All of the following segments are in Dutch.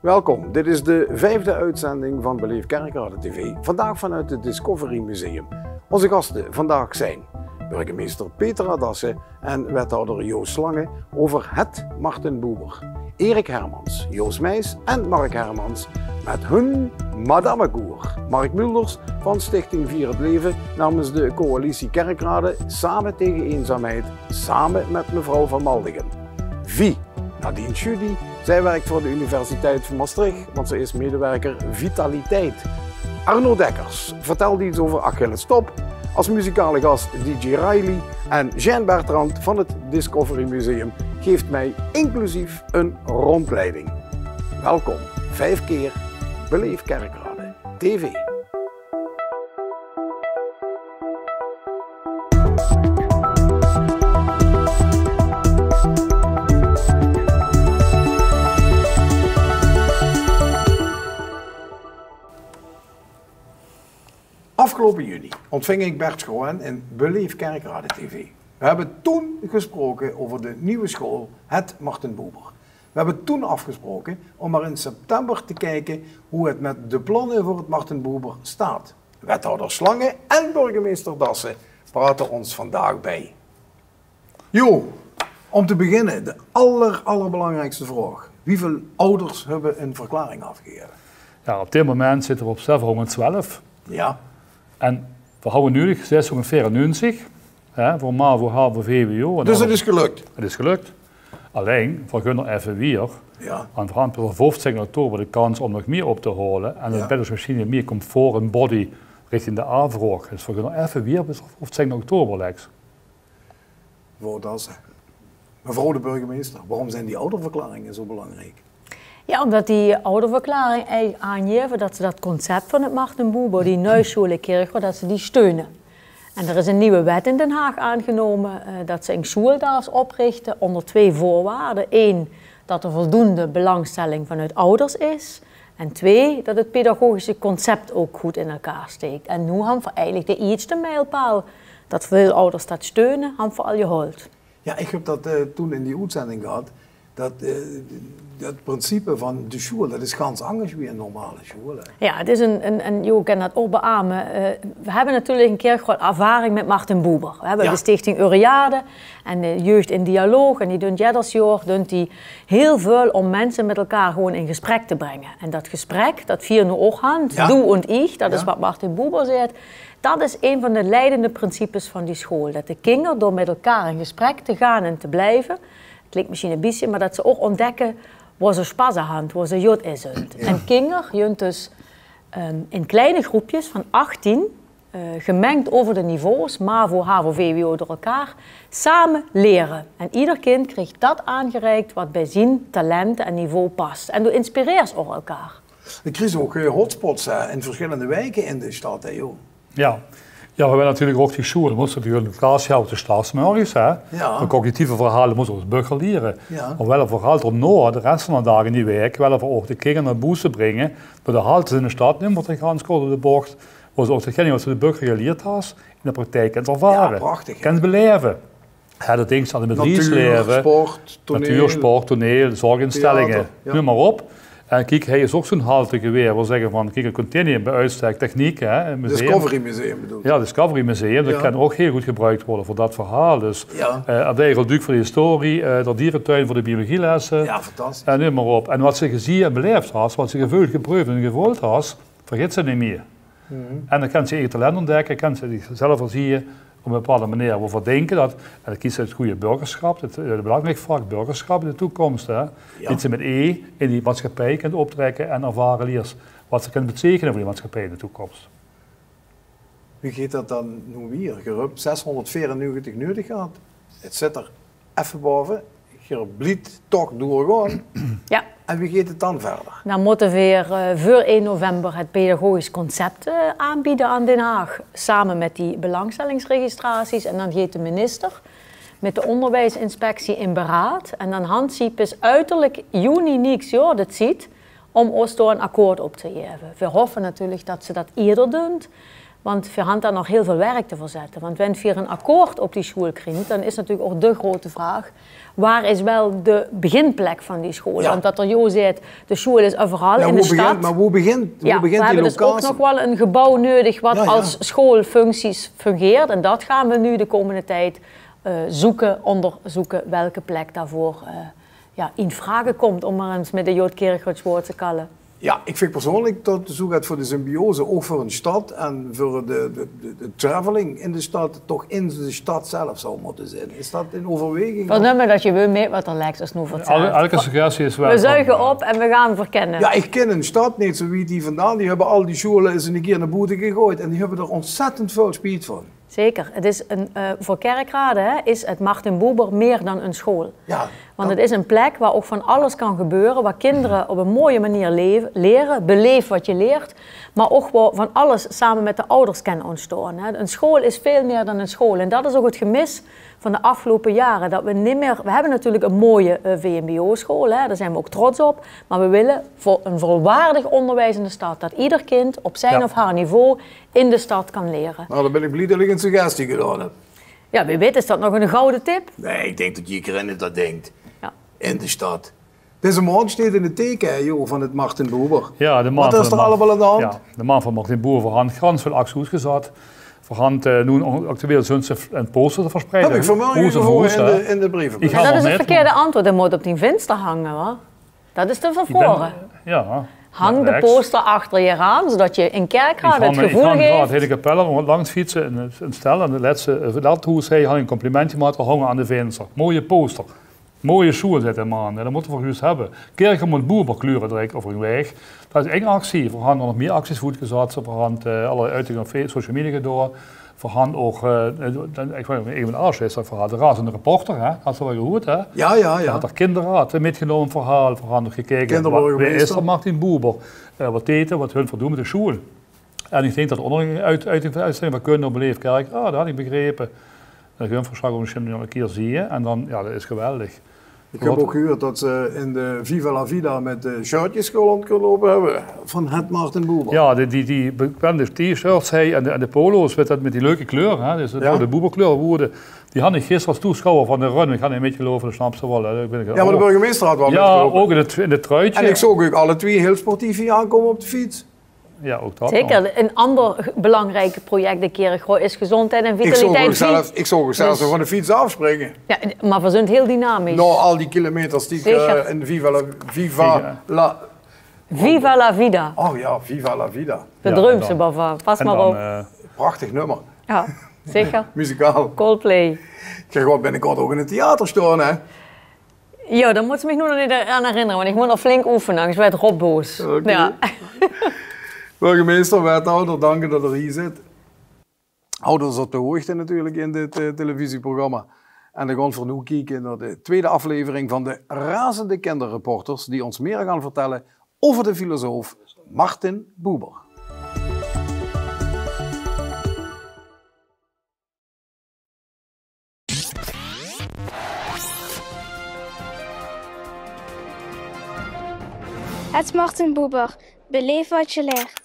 Welkom, dit is de 5e uitzending van Beleef Kerkrade TV, vandaag vanuit het Discovery Museum. Onze gasten vandaag zijn burgemeester Peter Adasse en wethouder Joost Lange over het Marten Buber. Erik Hermans, Joost Meijs en Mark Hermans met hun Madame Koer. Mark Mulders van Stichting Vier het Leven namens de coalitie Kerkrade Samen tegen eenzaamheid, samen met mevrouw van Maldegem. Vie, Nadine Judy. Zij werkt voor de Universiteit van Maastricht, want ze is medewerker Vitaliteit. Arno Dekkers vertelt iets over Achilles Top. Als muzikale gast DJ Riley en Jean Bertrand van het Discovery Museum geeft mij inclusief een rondleiding. Welkom, 5 keer Beleef Kerkrade TV. Afgelopen juni ontving ik Bert Schouwen in Beleef Kerkrade TV. We hebben toen gesproken over de nieuwe school, het Marten Buber. We hebben toen afgesproken om maar in september te kijken hoe het met de plannen voor het Marten Buber staat. Wethouder Slange en burgemeester Dassen praten ons vandaag bij. Jo, om te beginnen, de allerbelangrijkste vraag. Hoeveel ouders hebben een verklaring afgegeven? Ja, op dit moment zitten we op 712. Ja. En we houden nu 690 voor MAVO, HAVO, VWO. Dus het is gelukt? Het is gelukt. Alleen, we gunnen even weer, ja. aan de 15 oktober de kans om nog meer op te halen. En dat is misschien meer comfort en body richting de aanvraag. Dus we gunnen even weer bis 15 oktober, Lex. Mevrouw Dassen, mevrouw de burgemeester, waarom zijn die ouderverklaringen zo belangrijk? Ja, omdat die ouderverklaring eigenlijk aangeven dat ze dat concept van het Marten Buber, die Neuschule Kerkrade, dat ze die steunen. En er is een nieuwe wet in Den Haag aangenomen dat ze een schooldaars oprichten onder 2 voorwaarden. 1, dat er voldoende belangstelling vanuit ouders is. En 2, dat het pedagogische concept ook goed in elkaar steekt. En nu hebben we eigenlijk de eerste mijlpaal dat veel ouders dat steunen, hebben we al gehaald. Ja, ik heb dat toen in die uitzending gehad. Dat principe van de school, dat is ganz anders wie een normale school. Hè? Ja, het is en je kan dat ook beamen. We hebben natuurlijk een keer groot ervaring met Marten Buber. We hebben de Stichting Uriade en de Jeugd in Dialoog. En die doen jaar die heel veel om mensen met elkaar gewoon in gesprek te brengen. En dat gesprek, dat vieren we ook hand, du en ik, dat is wat Marten Buber zegt. Dat is een van de leidende principes van die school. Dat de kinderen door met elkaar in gesprek te gaan en te blijven, het klinkt misschien een beetje, maar dat ze ook ontdekken waar ze spazen hebben, waar ze jut is. En kinderen junt dus in kleine groepjes van 18, gemengd over de niveaus, MAVO, HAVO, VWO door elkaar, samen leren. En ieder kind krijgt dat aangereikt wat bij zijn talent en niveau past. En je inspireert ook elkaar. Er krijgen ook hotspots in verschillende wijken in de stad. Hè, joh. Ja. Ja, we hebben natuurlijk ook die scholen, moeten natuurlijk een klas houden te stadsmorgens. De cognitieve verhalen moeten we als burger leren. Ja. Maar wel vooral tot Noord, de rest van de dagen in die week, willen we ook de kinderen naar boesten brengen. Door de haltes in de stad, nu moet ik gaan op de bocht. Waar ze ook degene wat ze de burger geleerd hebben, in de praktijk kunnen ervaren. Ja, prachtig. Kunnen beleven. Ja, dat ding staat in het bedrijfsleven. Natuur, sport, toneel, zorginstellingen, noem maar op. En kijk, hij is ook zo'n halte geweest. We zeggen van, kijk, een continuum bij uitstek techniek, hè, een museum. Discovery Museum bedoel je? Ja, Discovery Museum, dat kan ook heel goed gebruikt worden voor dat verhaal. Dus Abdijgelduc voor de historie, de dierentuin voor de biologielessen. Ja, fantastisch. En noem maar op. En wat ze gezien en beleefd had, wat ze gevoeld, geproefd en gevoeld had, vergeet ze niet meer. En dan kan ze eigen talent ontdekken, kan ze zichzelf zien op een bepaalde manier waarvoor denken dat, en dan kiest ze het goede burgerschap, het belangrijk vak burgerschap in de toekomst. Hè. Iets met in die maatschappij kunt optrekken en ervaren leers wat ze kunnen betekenen voor die maatschappij in de toekomst. Wie gaat dat dan nu weer? Je hebt 694 nodig gehad. Het zit er even boven. Je blijft toch doorgaan. Ja. En wie gaat het dan verder? Dan moeten we weer voor 1 november het pedagogisch concept aanbieden aan Den Haag. Samen met die belangstellingsregistraties. En dan gaat de minister met de onderwijsinspectie in beraad. En dan handsiep is uiterlijk juni niks, joh, dat ziet, om ons door een akkoord op te geven. We hopen natuurlijk dat ze dat eerder doen. Want we hebben daar nog heel veel werk te verzetten. Want wenn we een akkoord op die school krijgen, dan is natuurlijk ook de grote vraag, waar is wel de beginplek van die school? Ja. Want dat er jo zegt, de school is overal in de stad. Maar hoe begint we die hebben dus ook locatie? nog wel een gebouw nodig wat als schoolfuncties fungeert. En dat gaan we nu de komende tijd onderzoeken welke plek daarvoor in vraag komt, om maar eens met de Joodkerkhoortswoord te kallen. Ja, ik vind persoonlijk dat de zoek gaat voor de symbiose, ook voor een stad en voor de traveling in de stad, toch in de stad zelf zou moeten zijn. Is dat in overweging? Vernemen dat je wil mee wat er lijkt als nu vertelt. Elke suggestie is wel. We zuigen op en we gaan verkennen. Ja, ik ken een stad niet zo wie die vandaan. Die hebben al die scholen eens een keer naar boete gegooid en die hebben er ontzettend veel spijt van. Zeker. Het is voor kerkraden is het Martin Buber meer dan een school. Ja, Want het is een plek waar ook van alles kan gebeuren, waar kinderen op een mooie manier leren, beleef wat je leert, maar ook waar van alles samen met de ouders kan ontstaan. Een school is veel meer dan een school en dat is ook het gemis van de afgelopen jaren. Dat we niet meer, we hebben natuurlijk een mooie VMBO-school, daar zijn we ook trots op, maar we willen voor een volwaardig onderwijs in de stad, dat ieder kind op zijn of haar niveau in de stad kan leren. Nou, dan ben ik blij dat ik een suggestie gedaan heb. Ja, wie weet is dat nog een gouden tip? Nee, ik denk dat je iedereen dat denkt. Ja. In de stad. Deze man staat in het teken joh, van het Martin Buber. Ja, de man Wat is er allemaal aan de hand? Ja, de man van Martin Buber voorhand ganz veel acties gezet. Voorhand nu actueel zijn ze een poster te verspreiden. Heb ik vanmorgen gehoord in de brieven. Dat is het verkeerde antwoord. Dat moet op die venster hangen, hoor. Dat is te vervroren. Ja. Hang de poster achter je raam, zodat je in kerkraden het gevoel geeft. Ik ga het hele kapel langs fietsen in een stel. En de laatste zei hij een complimentje maken hangen aan de venster. Mooie poster. Mooie schoen zitten man. Dat moeten we juist hebben. Kerken moet Buber-kleuren direct over hun weg. Dat is één actie. We gaan nog meer acties voortgezet. We gaan alle uitingen op social media gedaan. We gaan ook, ik weet niet, een aansluiting verhaal. De razende reporter, hè? Had ze wel gehoord, hè? Ja. Had er kinderraad metgenomen verhaal. We gaan nog gekeken. Wat is er Martin Buber? Wat eten, wat hun verdoen met de school. En ik denk dat onder uiting van kunnen op Beleefd Kerk, dat had ik begrepen. Dat kun je verslag misschien nog een keer zien. En dan, ja, dat is geweldig. Ik heb ook gehoord dat ze in de Viva la Vida met de shirtjes rond kunnen lopen hebben van het Martin Buber. Ja, die bekende t-shirts en de polo's met die leuke kleur, hè, dus de Buberkleur worden. Die had ik gisteren als toeschouwer van de run. Ik ga niet metgeloven, dat snap ze wel. Hè. Ja, maar de burgemeester had wel metgelopen. Ja, ook in het truitje. En ik zag ook alle twee heel sportief hier aankomen op de fiets. Ja, ook dat. Zeker. Een ander belangrijk project de Kerkgooi is gezondheid en vitaliteit. Ik zou ook zelfs van de fiets afspringen. Ja, maar we zijn heel dynamisch. Nou, al die kilometers die ik in de Viva la Vida. Oh ja, Viva la Vida. De drumse bava. Pas maar op. Prachtig nummer. Ja, zeker. Muzikaal. Coldplay. Ik ga gewoon binnenkort ook in het theater staan, hè? Ja, dan moet ze me nog niet aan herinneren, want ik moet nog flink oefenen, anders werd Rob boos. Okay. Ja. Burgemeester, wethouder, dank dat er hier zit. Houders op de hoogte natuurlijk in dit televisieprogramma. En dan gaan we nu kijken naar de tweede aflevering van de razende kinderreporters die ons meer gaan vertellen over de filosoof Martin Buber. Het Martin Buber. Beleef wat je leert.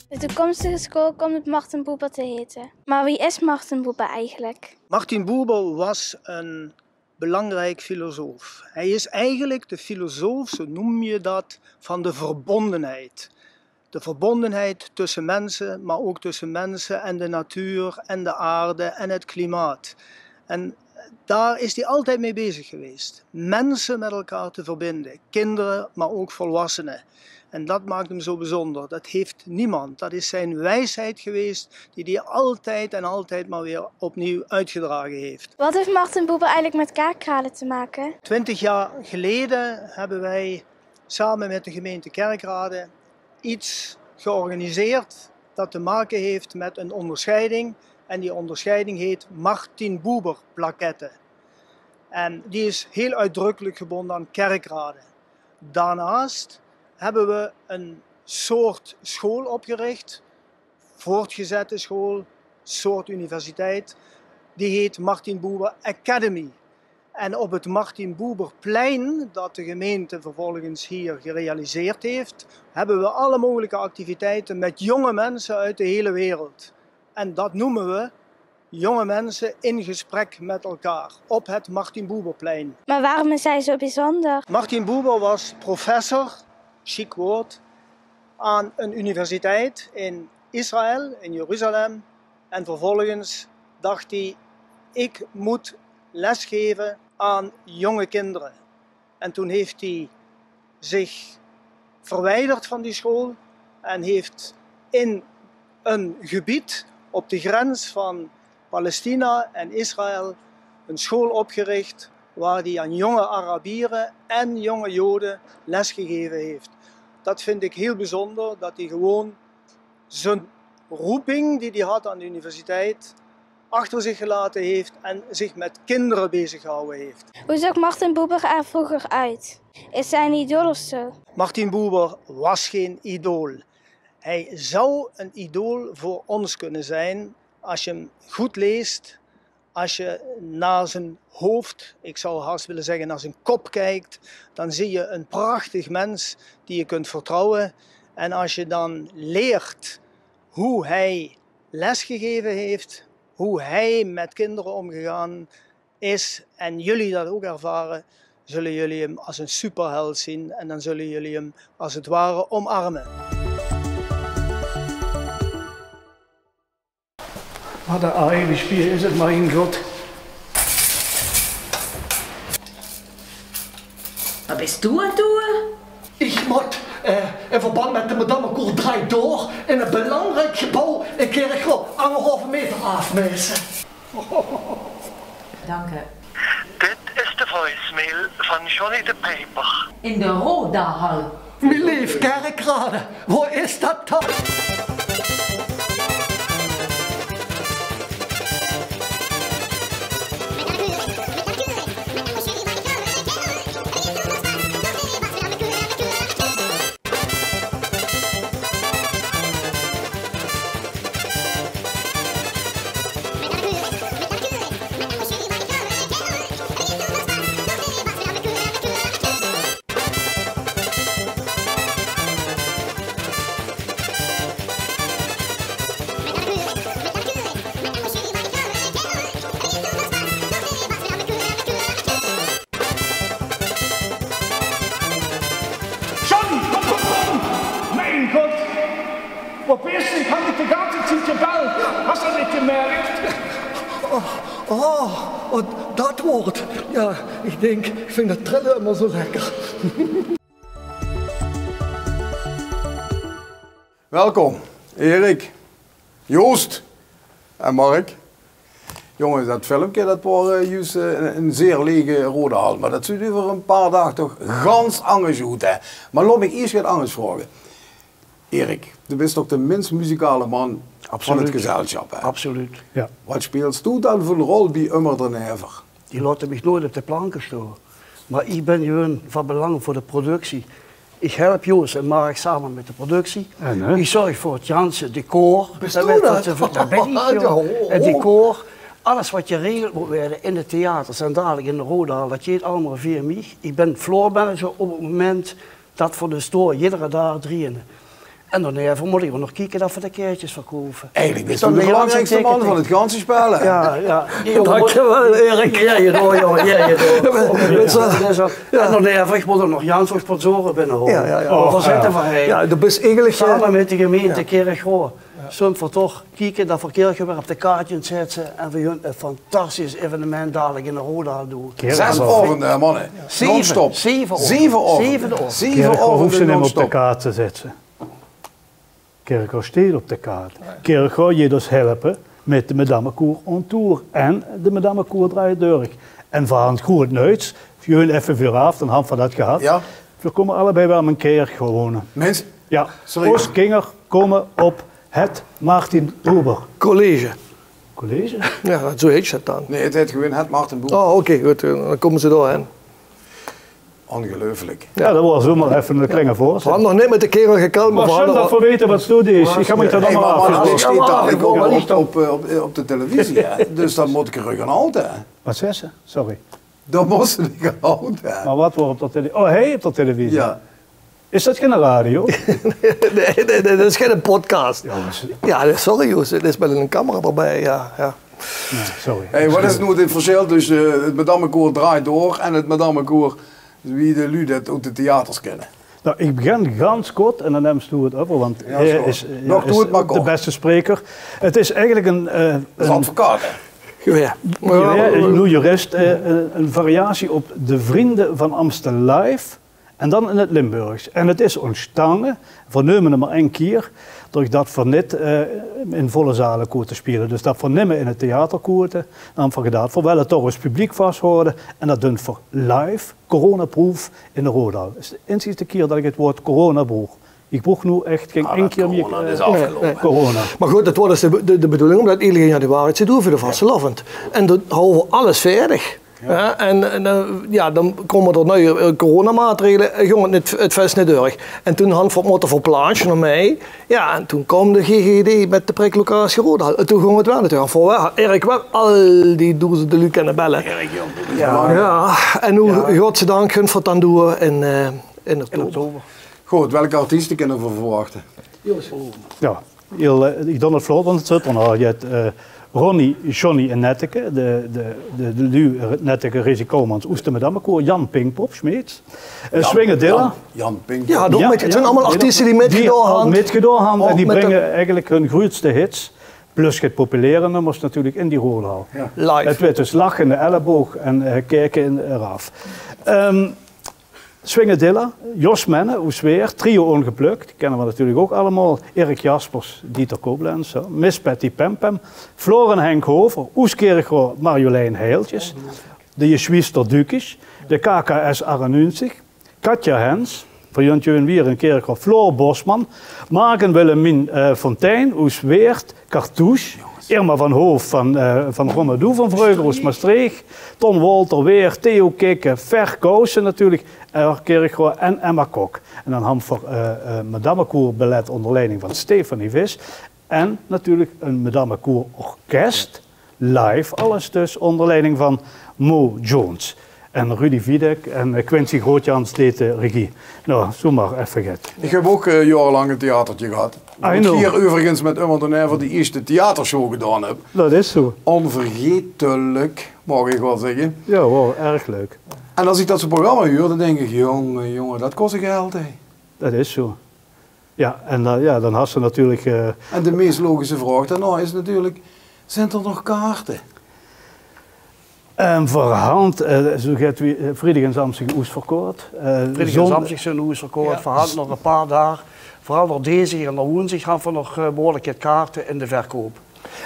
De toekomstige school komt het Martin Buber te heten. Maar wie is Martin Buber eigenlijk? Martin Buber was een belangrijk filosoof. Hij is eigenlijk de filosoof, zo noem je dat, van de verbondenheid. De verbondenheid tussen mensen, maar ook tussen mensen en de natuur en de aarde en het klimaat. En daar is hij altijd mee bezig geweest. Mensen met elkaar te verbinden. Kinderen, maar ook volwassenen. En dat maakt hem zo bijzonder. Dat heeft niemand. Dat is zijn wijsheid geweest die hij altijd en altijd maar weer opnieuw uitgedragen heeft. Wat heeft Martin Buber eigenlijk met Kerkrade te maken? 20 jaar geleden hebben wij samen met de gemeente Kerkrade iets georganiseerd dat te maken heeft met een onderscheiding. En die onderscheiding heet Martin Buber plaquette. En die is heel uitdrukkelijk gebonden aan Kerkrade. Daarnaast hebben we een soort school opgericht, voortgezette school, soort universiteit. Die heet Martin Buber Academy. En op het Martin Buberplein, dat de gemeente vervolgens hier gerealiseerd heeft, hebben we alle mogelijke activiteiten met jonge mensen uit de hele wereld. En dat noemen we jonge mensen in gesprek met elkaar op het Martin Buberplein. Maar waarom is hij zo bijzonder? Martin Buber was professor, chic woord, aan een universiteit in Israël, in Jeruzalem. En vervolgens dacht hij, ik moet lesgeven aan jonge kinderen. En toen heeft hij zich verwijderd van die school en heeft in een gebied op de grens van Palestina en Israël een school opgericht waar hij aan jonge Arabieren en jonge Joden lesgegeven heeft. Dat vind ik heel bijzonder, dat hij gewoon zijn roeping die hij had aan de universiteit achter zich gelaten heeft en zich met kinderen bezig gehouden heeft. Hoe zag Martin Buber er vroeger uit? Is hij een idool of zo? Martin Buber was geen idool. Hij zou een idool voor ons kunnen zijn als je hem goed leest, als je naar zijn hoofd, ik zou haast willen zeggen naar zijn kop kijkt, dan zie je een prachtig mens die je kunt vertrouwen. En als je dan leert hoe hij lesgegeven heeft, hoe hij met kinderen omgegaan is en jullie dat ook ervaren, zullen jullie hem als een superheld zien en dan zullen jullie hem als het ware omarmen. Wat een aardig spier is het, mijn God. Wat bist du aan het doen? Ik moet in verband met de Madame Cour draait door in een belangrijk gebouw een kerkhof 1,5 meter afmessen. Dank u. Dit is de voicemail van Johnny de Pijper. In de Rodahal. Mijn lief Kerkrade, waar is dat toch? Mein Gott, wo bist du? Ich habe dich die ganze Zeit geballt. Hast du nicht gemerkt? Oh, dat woord. Ja, ik vind het trillen immer zo lekker. Welkom, Erik, Joost en Mark. Jongens, dat filmpje dat was juist een zeer lege rode hal, maar dat zit over een paar dagen toch gans anders uit. Hè. Maar laat me eerst wat anders vragen. Erik, du bent toch de minst muzikale man van het gezelschap. Hè? Absoluut. Ja. Wat speelt du dan voor een rol bij Immer den Never? Die laten mich nooit op de planken staan. Maar ik ben gewoon van belang voor de productie. Ik help Joost en Mark samen met de productie. En, ik zorg voor het Janse decor. Bist du dat? Dat ben ik, joh. Het decor. Alles wat geregeld moet worden in de theaters en dadelijk in de Rodahal, dat gaat allemaal via mij. Ik ben floormanager op het moment dat voor de store iedere dag drieën. En dan moet ik nog kijken dat we de kaartjes verkopen. Eigenlijk ben je de belangrijkste man van het ganse spelen. Ja. Dankjewel Erik. Ja, je door, jongen. En dan ik moet er nog Jans voor sponsoren binnenhouden. Ja, dat is eigenlijk samen met de gemeente Kerkrade. Zullen we toch kijken dat we Kerkrade op de kaartje zetten en we een fantastisch evenement dadelijk in de Rodahal doen. 6 avonden, mannen. Non-stop. 7 avonden. 7 Kerkrade hoeft ze avonden niet op de non-stop. kaart te zetten. Kerkrade staat op de kaart. Kerkrade je dus helpen met de Madame Cour on Tour en de Madame Cour draait door. En van het goed nuits, jullie even vooraf, dan hebben we dat gehad. Ja. We komen allebei wel een keer gewoon. Mensen, Ja, sorry. Oost-Kinger komen op het Martin Buber College. College. Ja, zo heet het dan. nee, het heet gewoon het Martin Buber. Oh, oké, goed. Dan komen ze doorheen. Ongelooflijk. Ja, dat was zomaar even een kleine We voorstel. hadden nog niet met de kerel gekeld, Maar we zullen hadden dat voor weten wat studie is? Ik ga me dat Hey, allemaal maar alles afvragen. staat dadelijk Ja, op de televisie, hè? Dus dan moet ik er gaan houden. Wat zei ze? Sorry. Dat moesten die gehouden hebben. Maar wat wordt op de televisie? Oh, hij op de televisie? Ja. Is dat geen radio? Nee, dat is geen podcast. Ja, sorry Joos, het is met een camera erbij, ja. Nee, sorry. Hey, wat is nu het verschil tussen het Madammekoor Draait Door en het Madammekoor wie de lui dat uit de theaters kennen? Nou, ik begin ganz kort en dan neemt Stu het over, want Ja, hij is is maar de beste spreker. Het is eigenlijk Dat is advocaat, hè? Ja. een jurist, een variatie op de Vrienden van Amstel Live en dan in het Limburgs. En het is ontstaan, vernemen hem maar één keer, door dat voor niet in volle zalen koor te spelen. Dus dat vernemen in het theaterkoorten, dan van gedaan, voor wel het toch eens publiek vasthouden en dat doen voor live, coronaproof in de Roodal. Het is de eerste keer dat ik het woord corona broeg. Ik broeg nu echt geen één keer meer corona. Maar goed, dat was de bedoeling om dat iedereen januari te doen voor de vastelavond. En dan houden we alles verdig. Ja, en dan komen er nieuwe coronamaatregelen en ging het vast niet door. En toen had we moeten verplaatsen naar mij. Ja, en toen kwam de GGD met de priklocatie Roodal. En toen ging het wel natuurlijk. Voor Erik wel al die duizenden lui kunnen bellen. Ja, en nu, godzijdank, gaan we het dan doen in oktober. Goed, welke artiesten kunnen we verwachten? Ja, ik doe het vlot, want het zit er nog. Je hebt Ronnie, Johnny en Netteke, de Netteke, Rezi Koolmans, Oestermedammekoor, Jan Pinkpop, Smeets, Swingedilla. Jan Pinkpop. Ja, het zijn allemaal artiesten die metgedaan hebben en die brengen eigenlijk hun grootste hits. Plus het populaire nummers natuurlijk in die rolhal. Ja. Live. Het werd dus lachen in de elleboog en kijken in de raf. Swingedilla, Jos Menne, Oesweer, Trio Ongeplukt, die kennen we natuurlijk ook allemaal. Erik Jaspers, Dieter Koblenz, Miss Patty Pempem, Floren Henk Hover, Oeskerigro, Marjolein Heiltjes, de Jesuister Dukes, de KKS Aranunzig, Katja Hens, voor Jontje en Wier en Kerkhoff, Floor Bosman, Magen Willemien Fontijn, Oesweert, Cartouche, Irma van Hoof van Rommedoe van Vreugels, Maastricht, Ton Wolter Weer, Theo Kikke, Ver Kousen natuurlijk, Kerkhoff en Emma Kok. En dan hebben we Madammekoor Ballet onder leiding van Stefanie Vis en natuurlijk een Madammekoor Orkest, live, alles dus onder leiding van Mo Jones. En Rudy Wiedek en Quincy Grootjans deed de regie. Nou, zo maar even get. Ik heb ook jarenlang een theatertje gehad. Ik hier overigens met iemand die die eerste theatershow gedaan heb. Dat is zo. Onvergetelijk, mag ik wel zeggen. Ja, wow, erg leuk. En als ik dat zo'n programma huur, dan denk ik, jongen, dat kost geld, hè. Dat is zo. Ja, en dan had ze natuurlijk... En de meest logische vraag daarna is natuurlijk, zijn er nog kaarten? Voorhand, zo gaat Vredig en Samsing oes verkoord. Vredig en Samsing zijn oes verkoord, voorhand nog een paar dagen. Vooral door deze hier en door woensdag gaan we nog behoorlijk wat kaarten in de verkoop.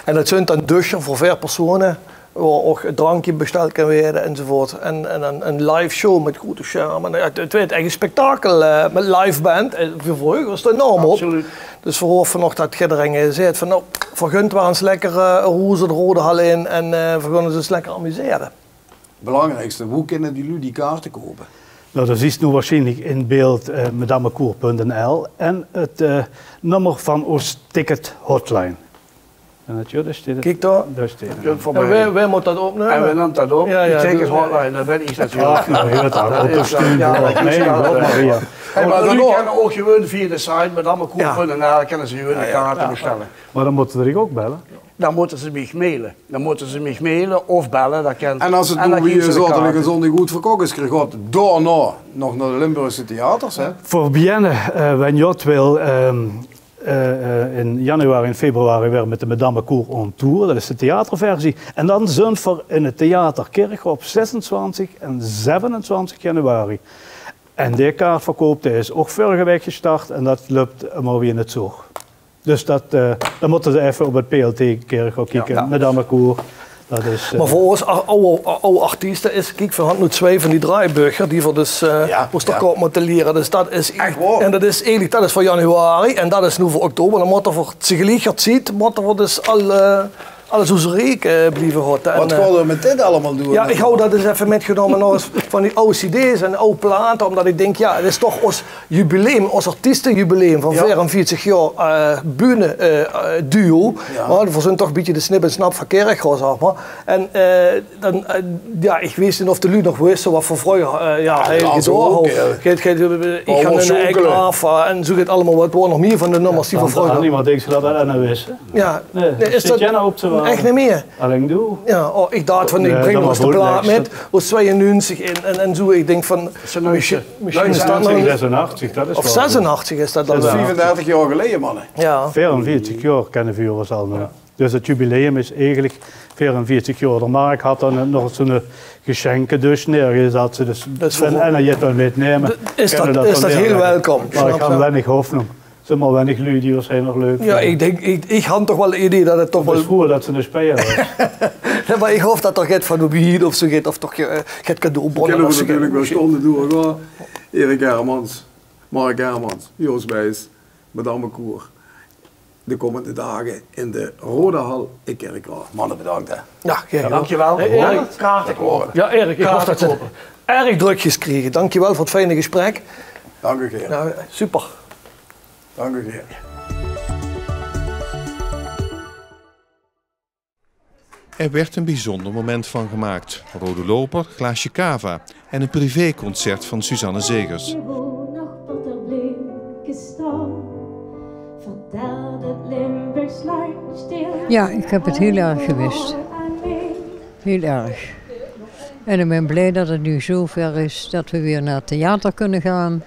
En dat zijn dan dusje voor 4 personen, waar ook een drankje besteld kan worden enzovoort. En een live show met grote schermen. Het werd echt een spektakel met live band. Voor u was het enorm op. Absoluut. Dus we horen nog dat Gidderingen zei van nou, vergunt we ons lekker roze de rode hal in en vergunnen ze eens lekker amuseren. Belangrijkste, hoe kunnen die kaarten kopen? Nou, dat is nu waarschijnlijk in beeld madammekoor.nl en het nummer van ons ticket hotline. En kijk daar. Wij moeten dat opnemen. En we nemen dat op. Ja, ticket hotline, dat ben ik natuurlijk. Nou, je weet dat ook. Nee, Maria. Maar jullie kunnen ook gewoon via de site madammekoor.nl kunnen ze gewoon de kaarten bestellen. Maar dan moeten ze ook bellen. Dan moeten ze mij mailen. Dan moeten ze mij mailen of bellen. Dat kan. En als het nu weer zaterdag en zondag goed verkocht is, krijg je daarna nog naar de Limburgse theaters, hè? Voor Bienne, Wenjot wil in januari en februari weer met de Madammekoor on tour. Dat is de theaterversie. En dan zijn we in het theater Kerkhoff op 26 en 27 januari. En die kaartverkoop is ook vorige week gestart en dat loopt maar weer niet zo. Dus dan moeten ze even op het PLT-Kerkhoff kijken, Madammekoor. Dat is, maar voor ons oude artiesten is, kijk, we hadden nu 2 van die draaiburger die we dus Oosterkoop moeten leren. Dus dat is echt waar. En dat is eigenlijk, voor januari en dat is nu voor oktober. Dan moeten we tegelijkertijd moeten we dus al alles hoe ze reek blijven houden. Wat gaan we met dit allemaal doen? Ja, ik hou dat eens even metgenomen nog eens van die oude cd's en oude platen, omdat ik denk, ja, het is toch ons jubileum, ons artiestenjubileum van 44 jaar bühne-duo. Ja. We zijn toch een beetje de snip en snap van Kerkhof, zeg maar. En dan, ja, ik weet niet of de lui nog wisten wat voor vroeger, ik ga naar de Eklaaf en zo gaat allemaal wat nog meer van de nummers die van vroeger. Niemand denkt dat dat nou wisten. Ja, is dat echt niet meer? Alleen doe. Ja, ik dacht van, ik breng nog eens de plaat met, was 92 en zo, ik denk van, misschien is dat nog... 86, dat is of 86 is dat dan wel. 34 jaar geleden, mannen. Ja. 44 jaar kennen we ons al nog. Dus het jubileum is eigenlijk 44 jaar. De Mark had dan nog zo'n geschenken dus neergezet. Dus en je het wel metnemen. Is dat heel welkom. Maar ik ga weinig hoofdnoem. Zeg maar weinig lui die zijn nog leuk. Ja, ik had toch wel het idee dat het toch wel... Het was vroeger dat ze een speler was. Ja, maar ik hoop dat toch het van de bier of zo gaat, of toch het cadeaubonnen. Dat kunnen we natuurlijk wel stonden doen. Erik Hermans, Mark Hermans, Joost Bijs, Madame Koer. De komende dagen in de Rode Hal in Kerkrade. Mannen, bedankt hè. Ja, dankjewel. Erik, kaarten kopen. Ja, Erik, ik hoop dat ze erg drukjes kregen. Dankjewel voor het fijne gesprek. Dank u, Geer. Ja, super. Dank u, Geer. Er werd een bijzonder moment van gemaakt. Rode loper, glaasje cava en een privéconcert van Suzanne Zegers. Ja, ik heb het heel erg gemist. Heel erg. En ik ben blij dat het nu zover is dat we weer naar het theater kunnen gaan.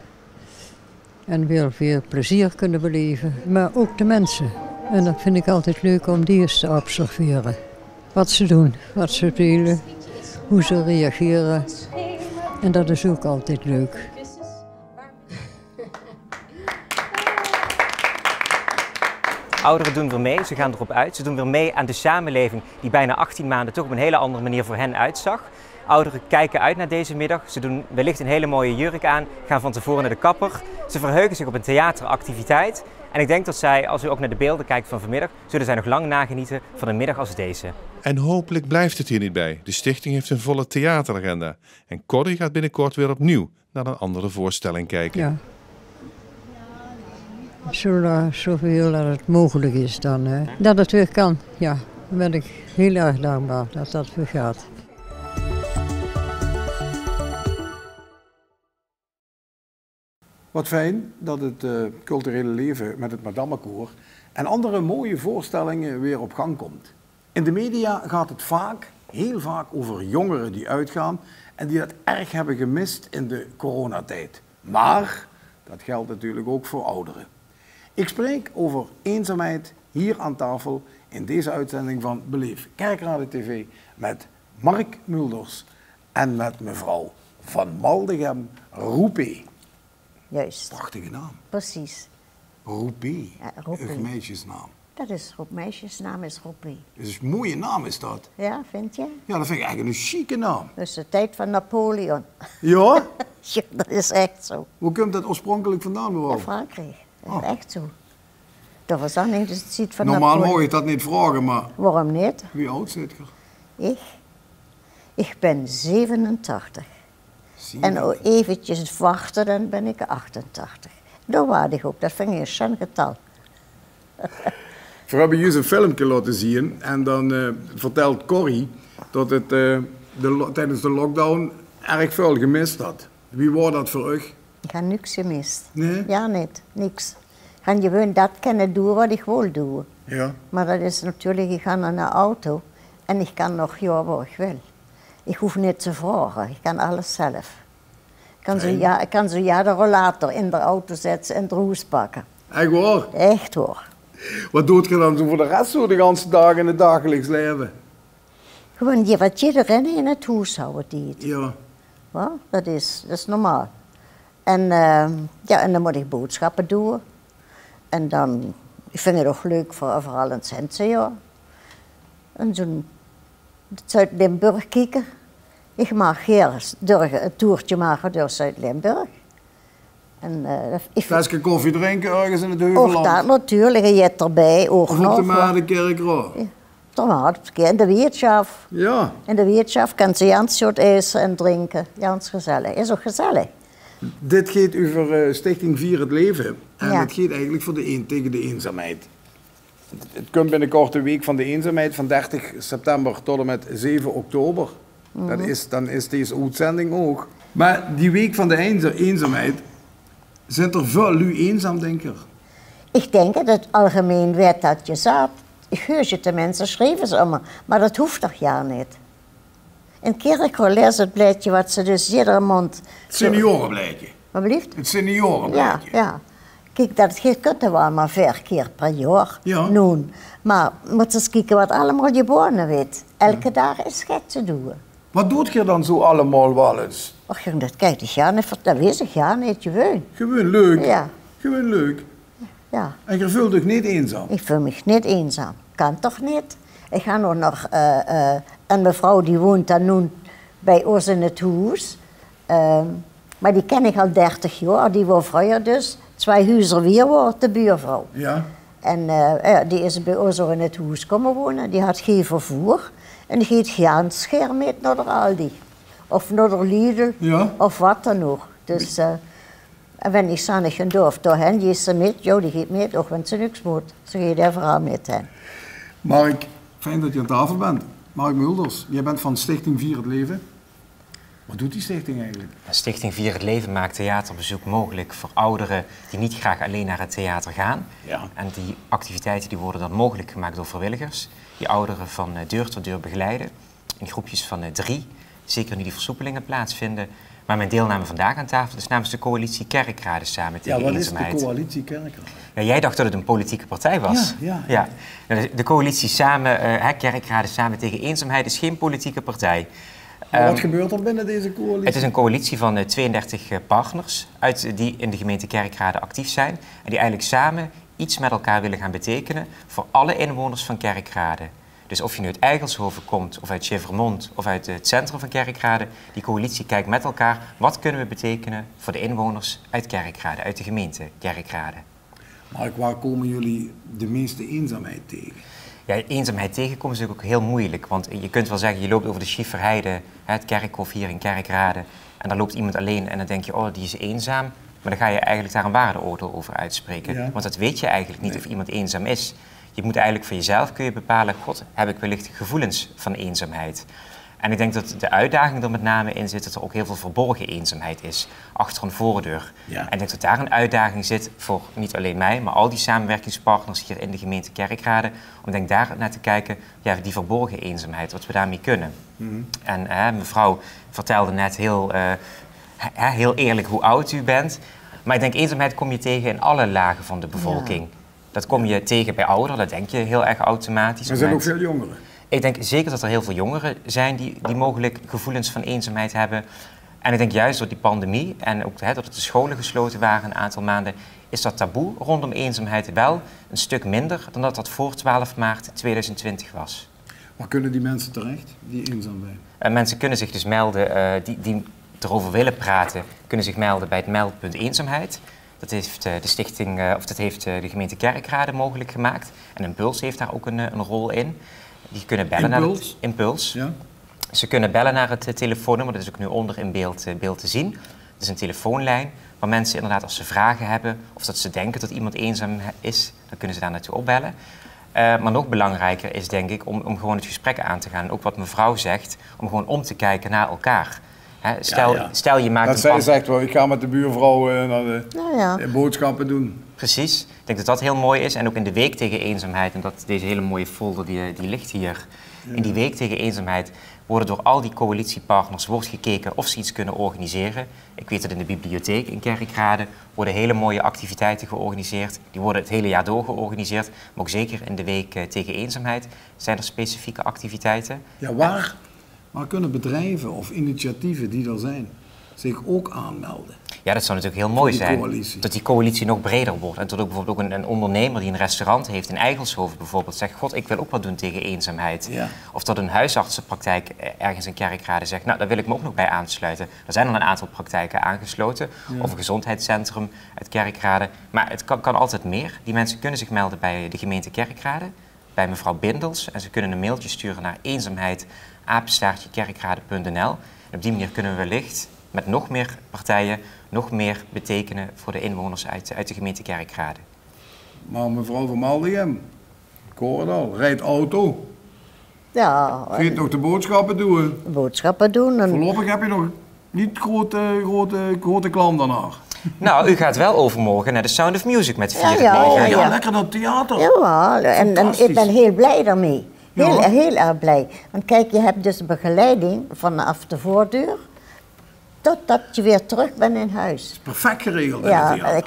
En weer plezier kunnen beleven. Maar ook de mensen. En dat vind ik altijd leuk om die eens te observeren. Wat ze doen, wat ze delen, hoe ze reageren. En dat is ook altijd leuk. Ouderen doen weer mee, ze gaan erop uit. Ze doen weer mee aan de samenleving die bijna 18 maanden toch op een hele andere manier voor hen uitzag. Ouderen kijken uit naar deze middag. Ze doen wellicht een hele mooie jurk aan, gaan van tevoren naar de kapper. Ze verheugen zich op een theateractiviteit. En ik denk dat zij, als u ook naar de beelden kijkt van vanmiddag, zullen zij nog lang nagenieten van een middag als deze. En hopelijk blijft het hier niet bij. De stichting heeft een volle theateragenda. En Corrie gaat binnenkort weer opnieuw naar een andere voorstelling kijken. Ja. Zoveel dat het mogelijk is dan. Hè. Dat het weer kan, ja. Dan ben ik heel erg dankbaar dat dat weer gaat. Wat fijn dat het culturele leven met het Madammekoor en andere mooie voorstellingen weer op gang komt. In de media gaat het vaak, heel vaak over jongeren die uitgaan en die dat erg hebben gemist in de coronatijd. Maar dat geldt natuurlijk ook voor ouderen. Ik spreek over eenzaamheid hier aan tafel in deze uitzending van Beleef Kerkrade TV met Mark Mulders en met mevrouw Van Maldegem Roepé. Juist. Prachtige naam. Precies. Roepé, ja, een meisjesnaam. Dat is meisjesnaam is Roepé. Dat is een mooie naam is dat. Ja, vind je? Ja, dat vind ik eigenlijk een chique naam. Dat is de tijd van Napoleon. Ja? Ja, dat is echt zo. Hoe komt dat oorspronkelijk vandaan, mevrouw? In Frankrijk. Dat is echt zo. De verzanning dus het ziet van Normaal Napoleon. mag ik dat niet vragen, maar... Waarom niet? Wie oud zit je? Ik ben 87. En eventjes wachten, dan ben ik 88. Dat waarde ik ook, dat vind ik een schön getal. We hebben jullie een filmpje laten zien en dan vertelt Corrie dat het tijdens de lockdown erg veel gemist had. Wie was dat voor u? Ik heb niks gemist. Nee? Ja, niet. Niks. Ik ga gewoon dat kunnen doen wat ik wil doen. Ja. Maar dat is natuurlijk, ik ga naar een auto en ik kan nog ja waar ik wil. Ik hoef niet te vragen, ik kan alles zelf. Ik kan zo de rollator in de auto zetten en de roes pakken. Echt waar? Echt waar. Wat doet je dan voor de rest zo de hele dag in het dagelijks leven? Gewoon wat iedereen in het huishouden deed. Ja. Ja, dat is normaal. En, en dan moet ik boodschappen doen. En dan, ik vind het ook leuk vooral een Sensejaar. En zo'n Zuid-Limburg kijken. Ik mag hier een toertje maken door Zuid-Limburg. Flesje koffie drinken ergens in het Heuvelland? Of dat natuurlijk, je hebt erbij ook of nog. Of op de Maardenkerkrade? Ja, normaal. In de wetenschap. Ja. In de wetenschap kan ze Jans soort eten en drinken. Jans gezellig. Is ook gezellig. Dit gaat over Stichting Vier het Leven. En Ja. het gaat eigenlijk voor tegen de eenzaamheid. Het komt binnenkort de week van de eenzaamheid van 30 september tot en met 7 oktober. Dan is deze uitzending ook. Maar die week van de eenzaamheid, zijn er veel lu eenzaam, denk ik? Ik denk dat het algemeen werd dat je zat. Ik hoor je de mensen schrijven ze allemaal, maar dat hoeft toch ja niet. In Kerkrol lees het blijtje wat ze dus iedere maand... Het seniorenblijtje. Wat blieft? Het seniorenblijtje. Ja. Kijk, dat kunt wel maar 4 keer per jaar doen. Maar moet eens kijken wat allemaal je bonen weet. Elke dag is gek te doen. Wat doet je dan zo allemaal wel eens? Och jong, dat kijk ik ja niet, dat weet ik ja niet, gewoon. Gewoon leuk? Ja. Gewoon leuk? Ja. En je voelt je niet eenzaam? Ik voel me niet eenzaam. Kan toch niet? Ik ga nog een mevrouw die woont dan nu bij ons in het huis. Maar die ken ik al 30 jaar, die was vroeger dus 2 huizen weer wordt de buurvrouw. Ja. En die is bij ons in het huis komen wonen, die had geen vervoer. En die gaat geen scherm met naar de Aldi. Of naar de Lidl, of wat dan ook. Dus en wenn ik zannig een dorf doorheen, die is ze met, die gaat met, ook wenn ze niks moet. Ze gaat overal met hen. Mark, fijn dat je aan tafel bent. Mark Mulders, jij bent van Stichting Vier het Leven. Wat doet die stichting eigenlijk? Stichting Vier het Leven maakt theaterbezoek mogelijk voor ouderen die niet graag alleen naar het theater gaan. Ja. En die activiteiten die worden dan mogelijk gemaakt door vrijwilligers. Die ouderen van deur tot deur begeleiden. In groepjes van 3. Zeker nu die versoepelingen plaatsvinden. Maar mijn deelname vandaag aan tafel is namens de coalitie Kerkraden samen tegen eenzaamheid. Ja, wat is de coalitie Kerkraden? Ja, jij dacht dat het een politieke partij was. Ja. De coalitie samen, Kerkraden samen tegen eenzaamheid is geen politieke partij. Maar wat gebeurt er binnen deze coalitie? Het is een coalitie van 32 partners die in de gemeente Kerkrade actief zijn. En die eigenlijk samen iets met elkaar willen gaan betekenen voor alle inwoners van Kerkrade. Dus of je nu uit Eigelshoven komt, of uit Chevermond, of uit het centrum van Kerkrade, die coalitie kijkt met elkaar, wat kunnen we betekenen voor de inwoners uit Kerkrade, uit de gemeente Kerkrade. Mark, waar komen jullie de meeste eenzaamheid tegen? Ja, eenzaamheid tegenkomen is natuurlijk ook heel moeilijk, want je kunt wel zeggen, je loopt over de Schieferheide, het kerkhof hier in Kerkrade, en dan loopt iemand alleen en dan denk je, oh, die is eenzaam, maar dan ga je eigenlijk daar een waardeoordeel over uitspreken, want dat weet je eigenlijk niet of iemand eenzaam is. Je moet eigenlijk voor jezelf kun je bepalen, god, heb ik wellicht gevoelens van eenzaamheid? En ik denk dat de uitdaging er met name in zit dat er ook heel veel verborgen eenzaamheid is, achter een voordeur. Ja. En ik denk dat daar een uitdaging zit voor niet alleen mij, maar al die samenwerkingspartners hier in de gemeente Kerkrade, om denk daar naar te kijken, ja, die verborgen eenzaamheid, wat we daarmee kunnen. En mevrouw vertelde net heel eerlijk hoe oud u bent, maar ik denk eenzaamheid kom je tegen in alle lagen van de bevolking. Ja. Dat kom je tegen bij ouderen, dat denk je heel erg automatisch. Er zijn ook veel jongeren. Ik denk zeker dat er heel veel jongeren zijn die mogelijk gevoelens van eenzaamheid hebben. En ik denk juist door die pandemie en ook dat de scholen gesloten waren een aantal maanden, is dat taboe rondom eenzaamheid wel een stuk minder dan dat voor 12 maart 2020 was. Waar kunnen die mensen terecht die eenzaam zijn? Mensen kunnen zich dus melden, die erover willen praten, kunnen zich melden bij het meldpunt eenzaamheid. Dat heeft de stichting, of dat heeft de gemeente Kerkrade mogelijk gemaakt. En Impuls heeft daar ook een rol in. Die kunnen bellen naar het Impuls. Ja. Ze kunnen bellen naar het telefoonnummer, dat is ook nu onder in beeld te zien. Het is een telefoonlijn waar mensen inderdaad als ze vragen hebben of dat ze denken dat iemand eenzaam is, dan kunnen ze daar naartoe opbellen. Maar nog belangrijker is denk ik om gewoon het gesprek aan te gaan. En ook wat mevrouw zegt, om gewoon om te kijken naar elkaar. Stel je maakt dat zij zegt wel, ik ga met de buurvrouw naar de boodschappen doen. Precies. Ik denk dat dat heel mooi is. En ook in de week tegen eenzaamheid, en dat deze hele mooie folder die ligt hier. Ja. In die week tegen eenzaamheid worden door al die coalitiepartners gekeken of ze iets kunnen organiseren. Ik weet dat in de bibliotheek in Kerkrade worden hele mooie activiteiten georganiseerd. Die worden het hele jaar door georganiseerd. Maar ook zeker in de week tegen eenzaamheid zijn er specifieke activiteiten. Ja, waar kunnen bedrijven of initiatieven die er zijn zich ook aanmelden? Ja, dat zou natuurlijk heel mooi zijn. Dat die coalitie nog breder wordt. En dat ook bijvoorbeeld ook een ondernemer die een restaurant heeft in Eigelshoven bijvoorbeeld zegt, god, ik wil ook wat doen tegen eenzaamheid. Ja. Of dat een huisartsenpraktijk ergens in Kerkrade zegt, nou, daar wil ik me ook nog bij aansluiten. Er zijn al een aantal praktijken aangesloten. Ja. Of een gezondheidscentrum uit Kerkrade. Maar het kan altijd meer. Die mensen kunnen zich melden bij de gemeente Kerkrade, bij mevrouw Bindels. En ze kunnen een mailtje sturen naar eenzaamheid@kerkrade.nl. En op die manier kunnen we wellicht met nog meer partijen nog meer betekenen voor de inwoners uit de gemeente Kerkrade. Maar mevrouw van Maldegem, ik hoor het al, rijdt auto. Ja. Ga toch de boodschappen doen? Boodschappen doen. En... Voorlopig heb je nog niet grote klant daarna. Nou, u gaat wel overmorgen naar de Sound of Music met 4 ja, lekker naar het theater. Ja, en ik ben heel blij daarmee. Heel erg blij. Want kijk, je hebt dus begeleiding vanaf de voordeur totdat je weer terug bent in huis. Perfect geregeld. Ja,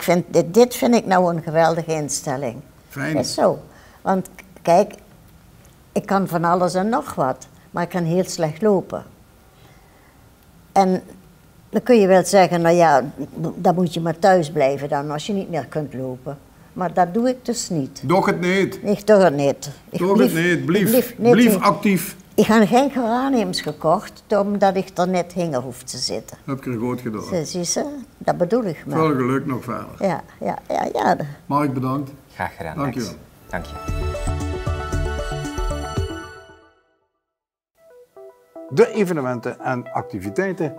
dit vind ik nou een geweldige instelling. Fijn. Is zo. Want kijk, ik kan van alles en nog wat, maar ik kan heel slecht lopen. En dan kun je wel zeggen, nou ja, dan moet je maar thuis blijven dan als je niet meer kunt lopen. Maar dat doe ik dus niet. Doe het niet. Ik doe het niet. Blijf actief. Ik heb geen geraniums gekocht, omdat ik er net hinger hoef te zitten. Heb je er goed gedaan. Zie je, dat bedoel ik maar. Veel geluk nog verder. Ja. Mark, bedankt. Graag gedaan. Dank je wel. Dank je. De evenementen en activiteiten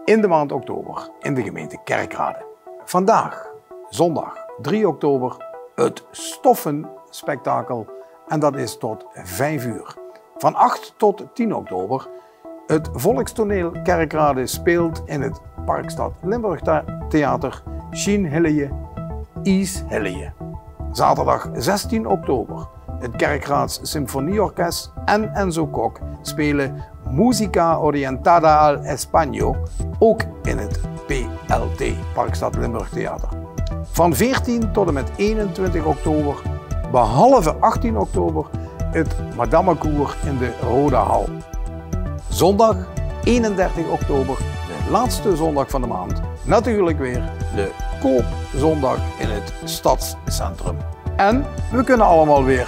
in de maand oktober in de gemeente Kerkrade. Vandaag, zondag 3 oktober, het Stoffen-spektakel en dat is tot 5 uur. Van 8 tot 10 oktober, het Volkstoneel Kerkrade speelt in het Parkstad Limburg Theater Sien Hilleje, Is Hilleje. Zaterdag 16 oktober, het Kerkraads Symfonieorkest en Enzo Kok spelen Música Orientada al Español, ook in het PLT, Parkstad Limburg Theater. Van 14 tot en met 21 oktober, behalve 18 oktober, het Madammekoer in de Rode Hal. Zondag 31 oktober, de laatste zondag van de maand, natuurlijk weer de Koopzondag in het Stadscentrum. En we kunnen allemaal weer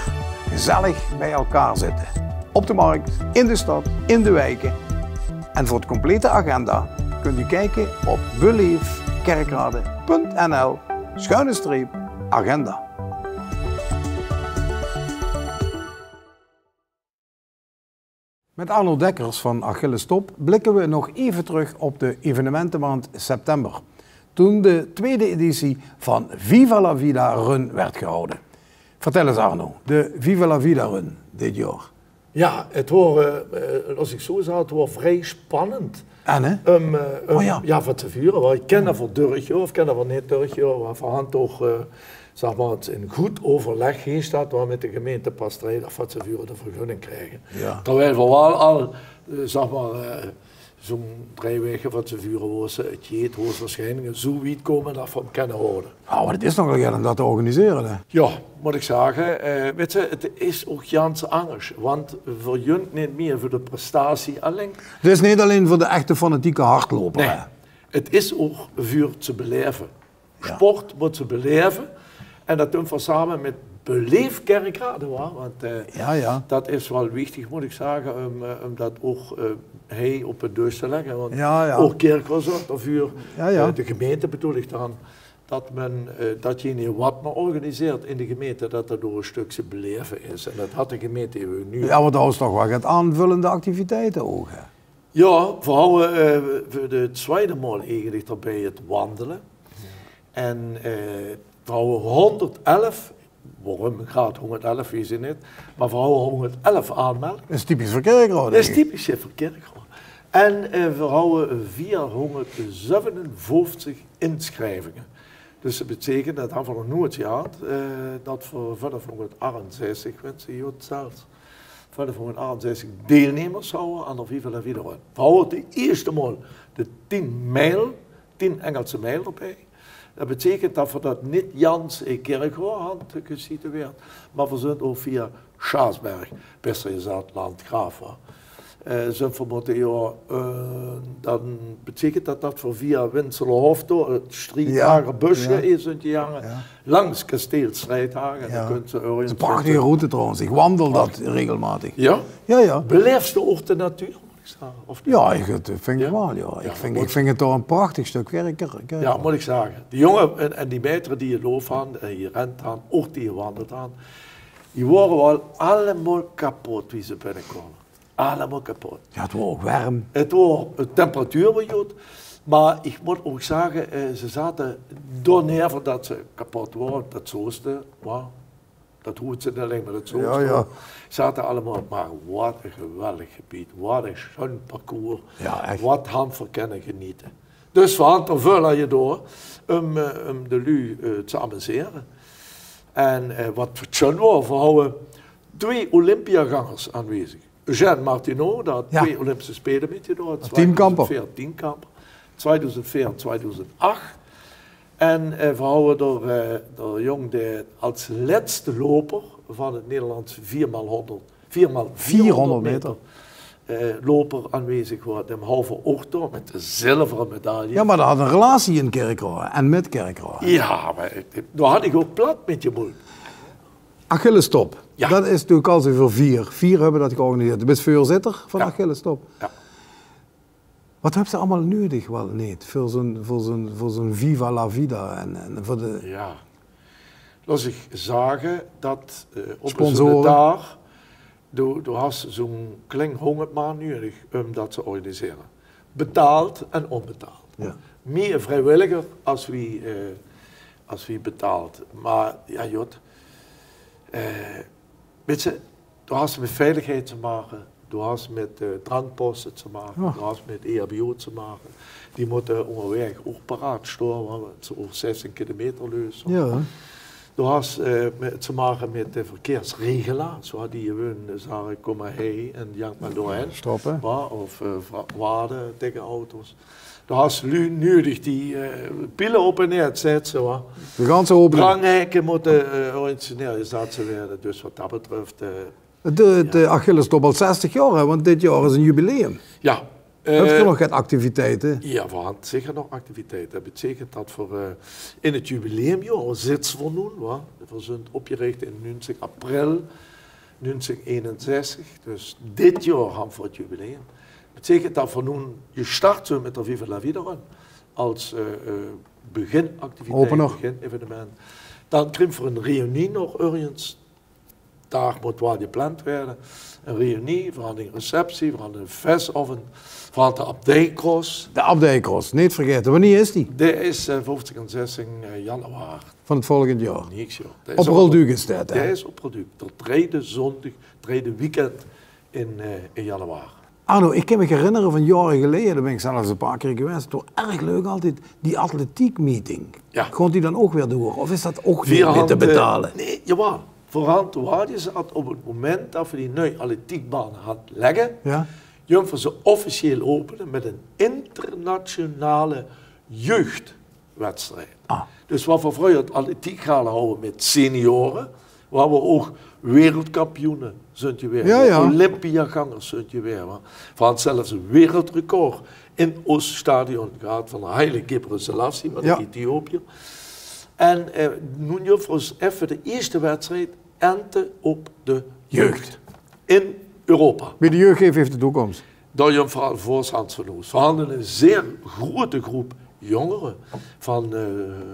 gezellig bij elkaar zitten. Op de markt, in de stad, in de wijken. En voor het complete agenda kunt u kijken op beleefkerkrade.nl/agenda. Met Arno Dekkers van Achilles Top blikken we nog even terug op de evenementenmaand september. Toen de tweede editie van Viva la Vida Run werd gehouden. Vertel eens Arno, de Viva la Vida Run dit jaar. Ja, het was, als ik zo zou, het was vrij spannend. En hè? Ja, wat te vieren. Want ik ken dat voor Durkje of ken dat voor niet Durkje, waarvan toch zeg maar, het in goed overleg heen staat waar met de gemeente Pastreden of wat ze vieren de vergunning krijgen. Ja. Terwijl we wel al, zeg maar, zo'n 3 weken van ze vuren was het jeet hoogstwaarschijnlijk zo wiet komen dat we hem kunnen houden. Nou, maar het is nogal geld om dat te organiseren. Hè? Ja, moet ik zeggen. Weet je, het is ook Jans anders, want voor jullie niet meer voor de prestatie alleen. Het is niet alleen voor de echte fanatieke hardloper. Nee, het is ook voor te beleven. Ja. Sport moet ze beleven en dat doen we samen met Beleef Kerkrade, want dat is wel wichtig, moet ik zeggen, om dat ook hij op het deus te leggen. Want ook Kerkrade zorgt ervoor, de gemeente bedoel ik dan, dat men datgene wat men organiseert in de gemeente, dat dat door een stukje beleven is. En dat had de gemeente nu. Ja, want dat is toch wel het aanvullende activiteiten ook. Hè? Ja, vooral voor de tweede maal eigenlijk daarbij het wandelen. En trouwens 111, waarom gaat 111, weet je niet, maar vooral 111 aanmeldingen. Dat is typisch voor Kerkrade. Dat is typisch voor Kerkrade. En vooral 457 inschrijvingen. Dus dat betekent dat we nog nooit gehad, dat we 568 mensen hier zelfs, 568 deelnemers zouden aan de Viva la Vida Run. Vooral de eerste maal de 10 mijl, 10 Engelse mijl erbij. Dat betekent dat we dat niet Jans in Kerkrade hadden gesitueerd, maar we zijn ook via Schaasberg, besser gezegd Landgraaf. Zijn we moeten dan betekent dat we via Winselerhof door het Striethagenbusje is in die jaren langs Kasteel Striethagen. Ja. Dat is een prachtige route trouwens, ik wandel dat regelmatig. Ja? Ja. Beleefst de ook de natuur? Of ja, dat vind ik wel. Ja. Ik vind het toch een prachtig stuk werk. Ja, moet ik zeggen. Die jongen en die meiteren die je loopt aan, en je rent aan, ook die je wandelt aan. Die worden wel allemaal kapot wie ze binnenkomen. Allemaal kapot. Ja, het wordt ook warm. Het wordt de temperatuur wat goed. Maar ik moet ook zeggen, ze zaten door neer dat ze kapot worden. Dat zoosten, dat hoeft ze niet alleen maar dat zoosten. Ja. Zaten allemaal, maar wat een geweldig gebied. Wat een schoon parcours. Ja, echt. Wat han voor kunnen genieten. Dus we hadden er veel aan je door om de lui te amuseren. En wat voor schoon was, we hadden 2 Olympiagangers aanwezig. Eugène Martineau, dat 2 Olympische Spelen met je door. Teamkamper. 2004 en 2008. En we hadden door jong als laatste loper van het Nederlands 4x400 meter loper aanwezig wordt. En halve ook door met de zilveren medaille. Ja, maar dat had een relatie in Kerkrade en met Kerkrade. Ja, maar daar had ik ook plat met je moed. Achillestop. Ja. Dat is natuurlijk al voor 4. 4 hebben dat georganiseerd. Je bent voorzitter van Achillestop. Ja. Wat heb je allemaal nodig wel niet voor zo'n Viva la Vida en voor de... Ja, laat ik zeggen dat op sponsoren. Zo'n dag, du hast zo'n klein hongerman nodig om dat te organiseren. Betaald en onbetaald. Ja. Meer vrijwilliger als wie betaalt. Maar ja, Jot, weet je, du hast met veiligheid te maken. Du hast met drankposten te maken, du hast met EHBO te maken. Die moeten onderweg ook paraat staan, want ze ook 16 kilometer lopen. Ja. Du hast te maken met de verkeersregelaar, zo die gewoon zeggen, kom maar heen en jank maar doorheen. Stoppen. Of waarden tegen auto's. Du hast nodig die pielen op en neer zetten. De ganze opening. Dranghekken moeten organiseerd werden, dus wat dat betreft... De Achillestop al 60 jaar, hè, want dit jaar is een jubileum. Ja. Heb je nog geen activiteiten? Ja, we hadden zeker nog activiteiten. Dat betekent dat we in het jubileumjaar zitten we nu. We zijn opgericht in 90 april 1961. Dus dit jaar gaan we voor het jubileum. Dat betekent dat we nu gestart met de Viva la Vida als beginactiviteit, beginevenement. Dan krijgen we een reunie nog ergens. Daar moet wel gepland werden. Een reunie, we hadden een receptie, we hadden een festoven, we hadden de abdijkross. De abdijkross, niet vergeten. Wanneer is die? Die is 15 en 16 januari. Van het volgende jaar? Niks jaar. Op Rolduc is dat, hè? Die is op Rolduc. De tweede zondag, tweede weekend in januari. Arno, ik kan me herinneren van jaren geleden, daar ben ik zelfs een paar keer geweest, het was erg leuk altijd, die atletiekmeeting. Ja. Gaat die dan ook weer door? Of is dat ook niet meer te betalen? Nee, jawel. Vooral toen hadden ze op het moment dat we die nieuwe atletiekbaan hadden leggen, jong we ze officieel openen met een internationale jeugdwedstrijd. Dus wat we vroeger het atletiek gaan houden met senioren, waar we ook wereldkampioenen zijn weer, Olympiagangers zijn weer. We hadden zelfs een wereldrecord in Ooststadion gehad van de Haile Gebrselassie met Ethiopië. En nu je voor ons even de eerste wedstrijd ente op de jeugd. In Europa. Bij de jeugd heeft de toekomst. Dat je vooral voorstands van ons. We hadden een zeer grote groep jongeren. Van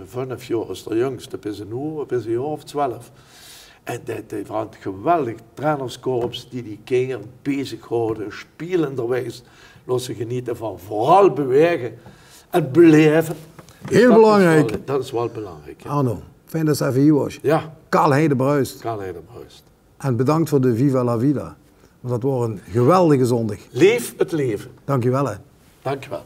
5 jaar is de jongste, bis een jaar of 12. En dat waren geweldig trainerskorps die kinderen bezig houden, spelenderwijs. Laat ze genieten van vooral bewegen en beleven. Heel belangrijk. Dat is wel belangrijk. Ja. Arno, fijn dat ze even hier was. Ja. Karl Heide-Bruist. Karl Heide-Bruist. En bedankt voor de Viva la Vida. Want dat was een geweldige zondag. Leef het leven. Dank je wel. Hè. Dank je wel.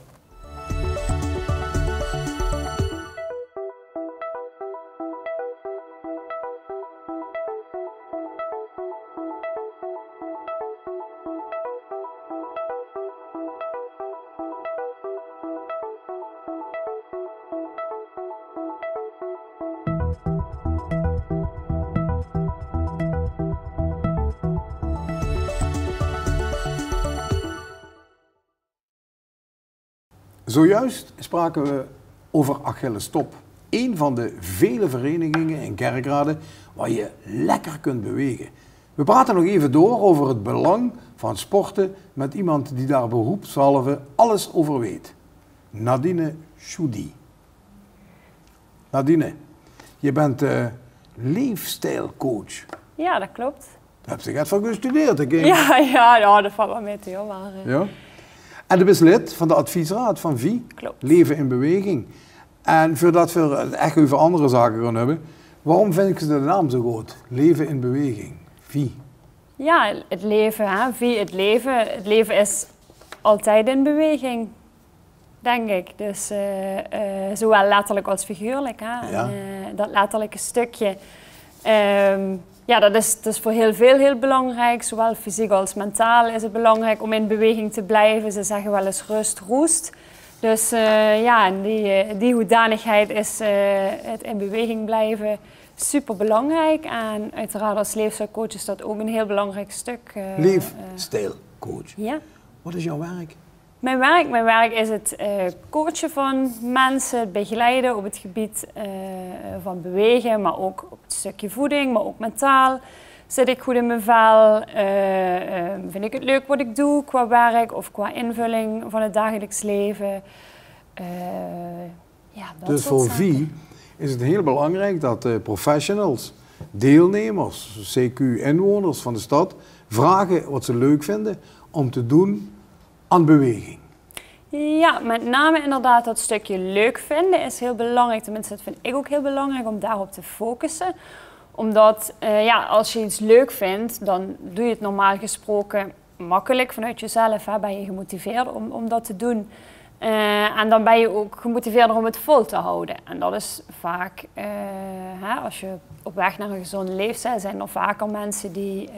Zojuist spraken we over Achillestop. Een van de vele verenigingen in Kerkrade waar je lekker kunt bewegen. We praten nog even door over het belang van sporten met iemand die daar beroepshalve alles over weet. Nadine Choudi. Nadine, je bent leefstijlcoach. Ja, dat klopt. Daar heb je echt van gestudeerd, denk ik. Ja, dat valt wel mee te, maar... Ja. En je bent lid van de adviesraad van VI. Klopt. Leven in beweging. En voordat we het echt over andere zaken gaan hebben, waarom vind ik de naam zo goed? Leven in beweging. VI. Ja, het leven, hè? VI, het leven. Het leven is altijd in beweging, denk ik. Dus zowel letterlijk als figuurlijk. Hè? Ja. En, dat letterlijke stukje, ja, dat is voor heel veel heel belangrijk. Zowel fysiek als mentaal is het belangrijk om in beweging te blijven. Ze zeggen wel eens rust roest. Dus ja, en die hoedanigheid is het in beweging blijven super belangrijk. En uiteraard als leefstijlcoach is dat ook een heel belangrijk stuk. Leefstijlcoach. Ja. Wat is jouw werk? Mijn werk is het coachen van mensen, het begeleiden op het gebied van bewegen, maar ook op het stukje voeding, maar ook mentaal. Zit ik goed in mijn vel? Vind ik het leuk wat ik doe qua werk of qua invulling van het dagelijks leven? Ja, dat dus soort voor VI is het heel belangrijk dat professionals, deelnemers, CQ-inwoners van de stad, vragen wat ze leuk vinden om te doen aan beweging. Ja, met name inderdaad dat stukje leuk vinden is heel belangrijk. Tenminste, dat vind ik ook heel belangrijk om daarop te focussen. Omdat ja, als je iets leuk vindt, dan doe je het normaal gesproken makkelijk vanuit jezelf. Hè, ben je gemotiveerd om dat te doen. En dan ben je ook gemotiveerd om het vol te houden. En dat is vaak, hè, als je op weg naar een gezonde leefstijl zijn er vaker mensen die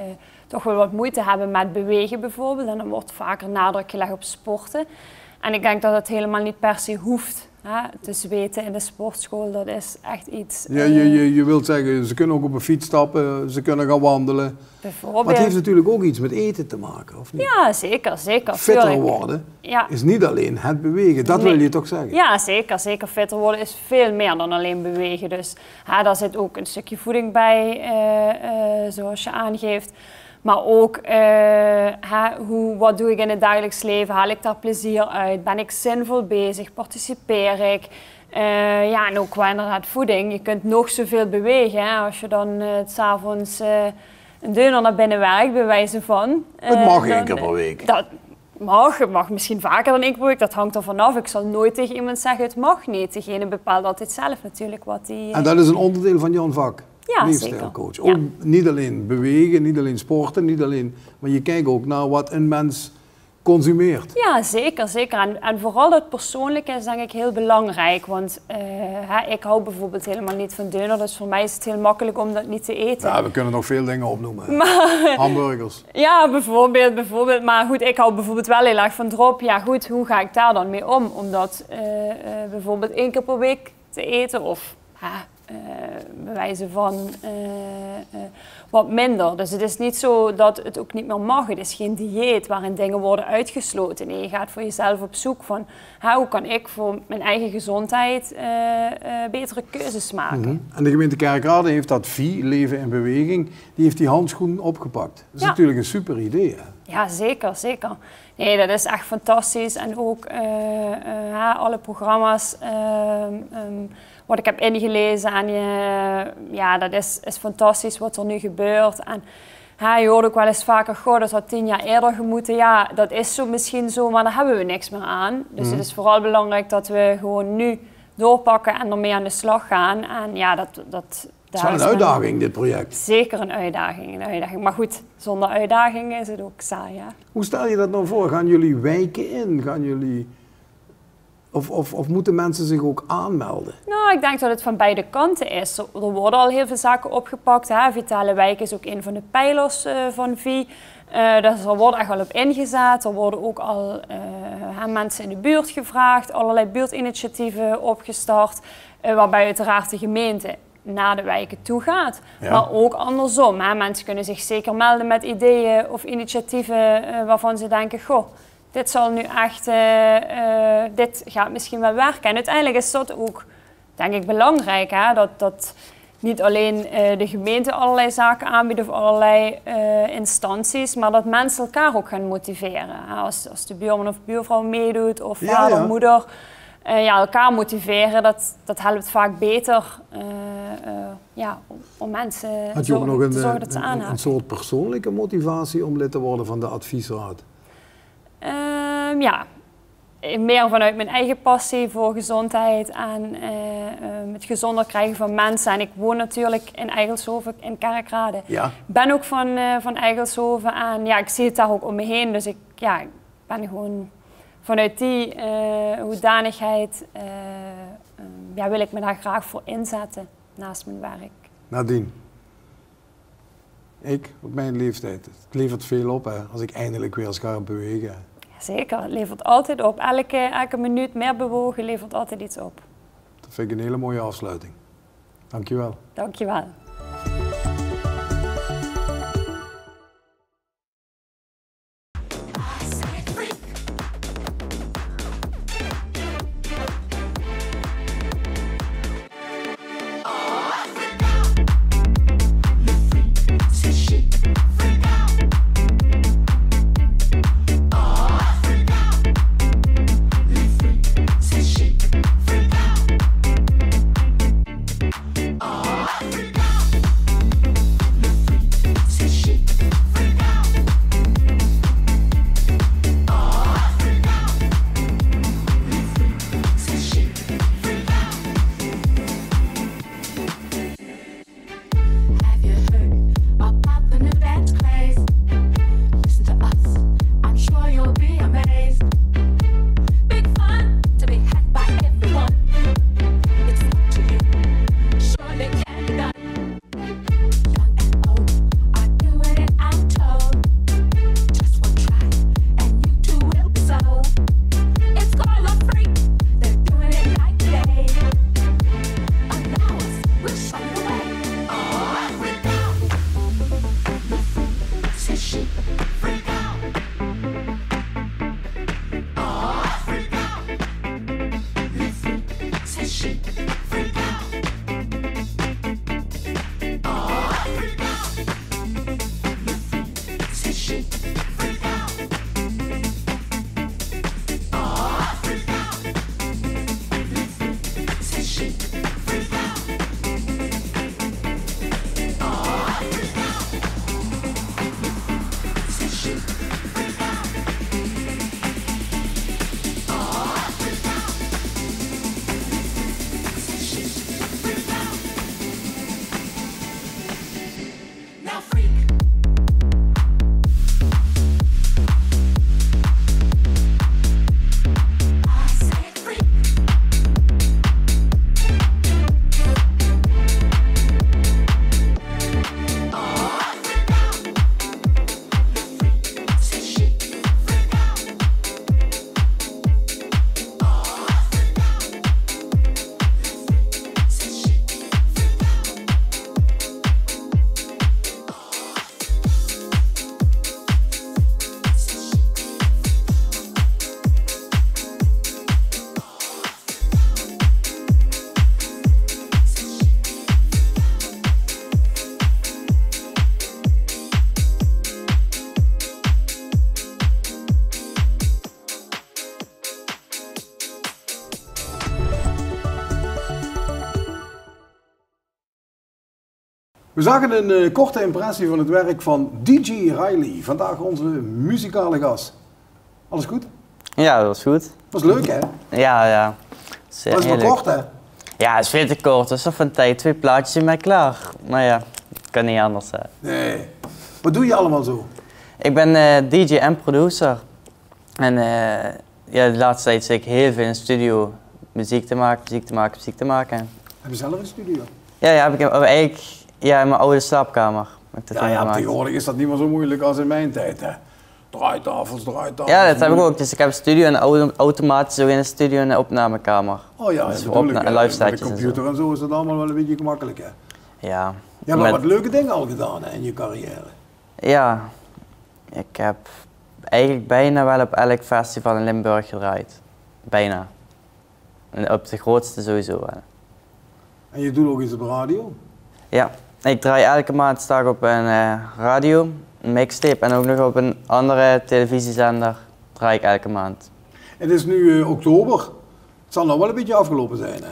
toch wel wat moeite hebben met bewegen bijvoorbeeld. En dan wordt vaker nadruk gelegd op sporten. En ik denk dat het helemaal niet per se hoeft. Hè, te zweten in de sportschool, dat is echt iets... Ja, je wilt zeggen, ze kunnen ook op een fiets stappen, ze kunnen gaan wandelen. Bijvoorbeeld. Maar het heeft natuurlijk ook iets met eten te maken, of niet? Ja, zeker. Fitter tuurlijk. worden ja. is niet alleen het bewegen, dat wil je toch zeggen? Ja, zeker. Fitter worden is veel meer dan alleen bewegen. Dus daar zit ook een stukje voeding bij, zoals je aangeeft. Maar ook, wat doe ik in het dagelijks leven? Haal ik daar plezier uit? Ben ik zinvol bezig? Participeer ik? Ja, en ook qua inderdaad voeding. Je kunt nog zoveel bewegen. Hè? Als je dan 's avonds een deuner naar binnen werkt, bij wijze van. Het mag één keer per week. Dat mag misschien vaker dan één keer per week. Dat hangt ervan af. Ik zal nooit tegen iemand zeggen, het mag niet. Degene bepaalt altijd zelf natuurlijk wat hij... En dat is een onderdeel van jouw vak? Ja, leefstijlcoach. zeker. Ook niet alleen bewegen, niet alleen sporten, maar je kijkt ook naar wat een mens consumeert. Ja, zeker. En vooral dat persoonlijke is denk ik heel belangrijk. Want ik hou bijvoorbeeld helemaal niet van deuner, dus voor mij is het heel makkelijk om dat niet te eten. Ja, we kunnen nog veel dingen opnoemen. Hamburgers. Ja, bijvoorbeeld. Maar goed, ik hou bijvoorbeeld wel heel erg van drop. Ja goed, hoe ga ik daar dan mee om dat bijvoorbeeld 1 keer per week te eten of... bij wijze van wat minder. Dus het is niet zo dat het ook niet meer mag. Het is geen dieet waarin dingen worden uitgesloten. Nee, je gaat voor jezelf op zoek van hoe kan ik voor mijn eigen gezondheid betere keuzes maken. En de gemeente Kerkrade heeft dat VI, Leven in Beweging, die heeft die handschoen opgepakt. Dat is natuurlijk een super idee. Hè? Ja, zeker. Nee, dat is echt fantastisch. En ook alle programma's wat ik heb ingelezen. En ja, dat is fantastisch wat er nu gebeurt. En je hoort ook wel eens vaker, goh, dat had 10 jaar eerder gemoeten. Ja, dat is zo misschien zo, maar daar hebben we niks meer aan. Dus het is vooral belangrijk dat we gewoon nu doorpakken en ermee aan de slag gaan. En ja, het is wel een uitdaging, dit project. Zeker een uitdaging. Maar goed, zonder uitdaging is het ook saai, ja. Hoe stel je dat nou voor? Gaan jullie wijken in? Gaan jullie... Of moeten mensen zich ook aanmelden? Nou, ik denk dat het van beide kanten is. Er worden al heel veel zaken opgepakt. Hè. Vitale Wijk is ook een van de pijlers van VI. Dus er wordt echt wel op ingezet. Er worden ook al mensen in de buurt gevraagd. Allerlei buurtinitiatieven opgestart. Waarbij uiteraard de gemeente naar de wijken toe gaat. Ja. Maar ook andersom. Hè. Mensen kunnen zich zeker melden met ideeën of initiatieven waarvan ze denken... Goh, dit zal nu echt, dit gaat misschien wel werken. En uiteindelijk is dat ook, denk ik, belangrijk. Hè? Dat niet alleen de gemeente allerlei zaken aanbiedt of allerlei instanties, maar dat mensen elkaar ook gaan motiveren. Hè? Als de buurman of buurvrouw meedoet of vader, moeder. elkaar motiveren, dat helpt vaak beter om mensen Had je ook nog te zorgen dat ze aanhaken. een soort persoonlijke motivatie om lid te worden van de adviesraad? Meer vanuit mijn eigen passie voor gezondheid en het gezonder krijgen van mensen. En ik woon natuurlijk in Eigelshoven, in Kerkrade. Ja. Ik ben ook van Eigelshoven en ik zie het daar ook om me heen. Dus ik ben gewoon vanuit die hoedanigheid wil ik me daar graag voor inzetten naast mijn werk. Nadine, ik op mijn leeftijd, het levert veel op als ik eindelijk weer eens ga bewegen. Zeker, het levert altijd op. Elke minuut meer bewogen levert altijd iets op. Dat vind ik een hele mooie afsluiting. Dankjewel. Dankjewel. We zagen een korte impressie van het werk van DJ Riley. Vandaag onze muzikale gast. Alles goed? Ja, dat was goed. Was leuk, hè? Ja. Dat is wel kort, hè? Ja, het is veel te kort. Dus dat van tijd 2 plaatjes en ben ik klaar. Maar ja, dat kan niet anders zijn. Nee. Wat doe je allemaal zo? Ik ben DJ en producer. En de laatste tijd zit ik heel veel in de studio muziek te maken. Heb je zelf een studio? Ja, heb ik eigenlijk in mijn oude slaapkamer. Tegenwoordig is dat niet meer zo moeilijk als in mijn tijd, hè? Draaitafels. Ja, dat heb ik ook. Dus ik heb een studio en automatisch ook in een studio en een opnamekamer. Oh ja, dus voor live met de computer en zo is dat allemaal wel een beetje gemakkelijk, hè? Ja. Je hebt wat leuke dingen al gedaan, hè, in je carrière. Ja. Ik heb eigenlijk bijna wel op elk festival in Limburg gedraaid. Bijna. En op de grootste sowieso wel. En je doet ook iets op radio? Ja. Ik draai elke maand sta ik op een radio, een mixtape en ook nog op een andere televisiezender draai ik elke maand. Het is nu oktober Het zal nog wel een beetje afgelopen zijn, hè?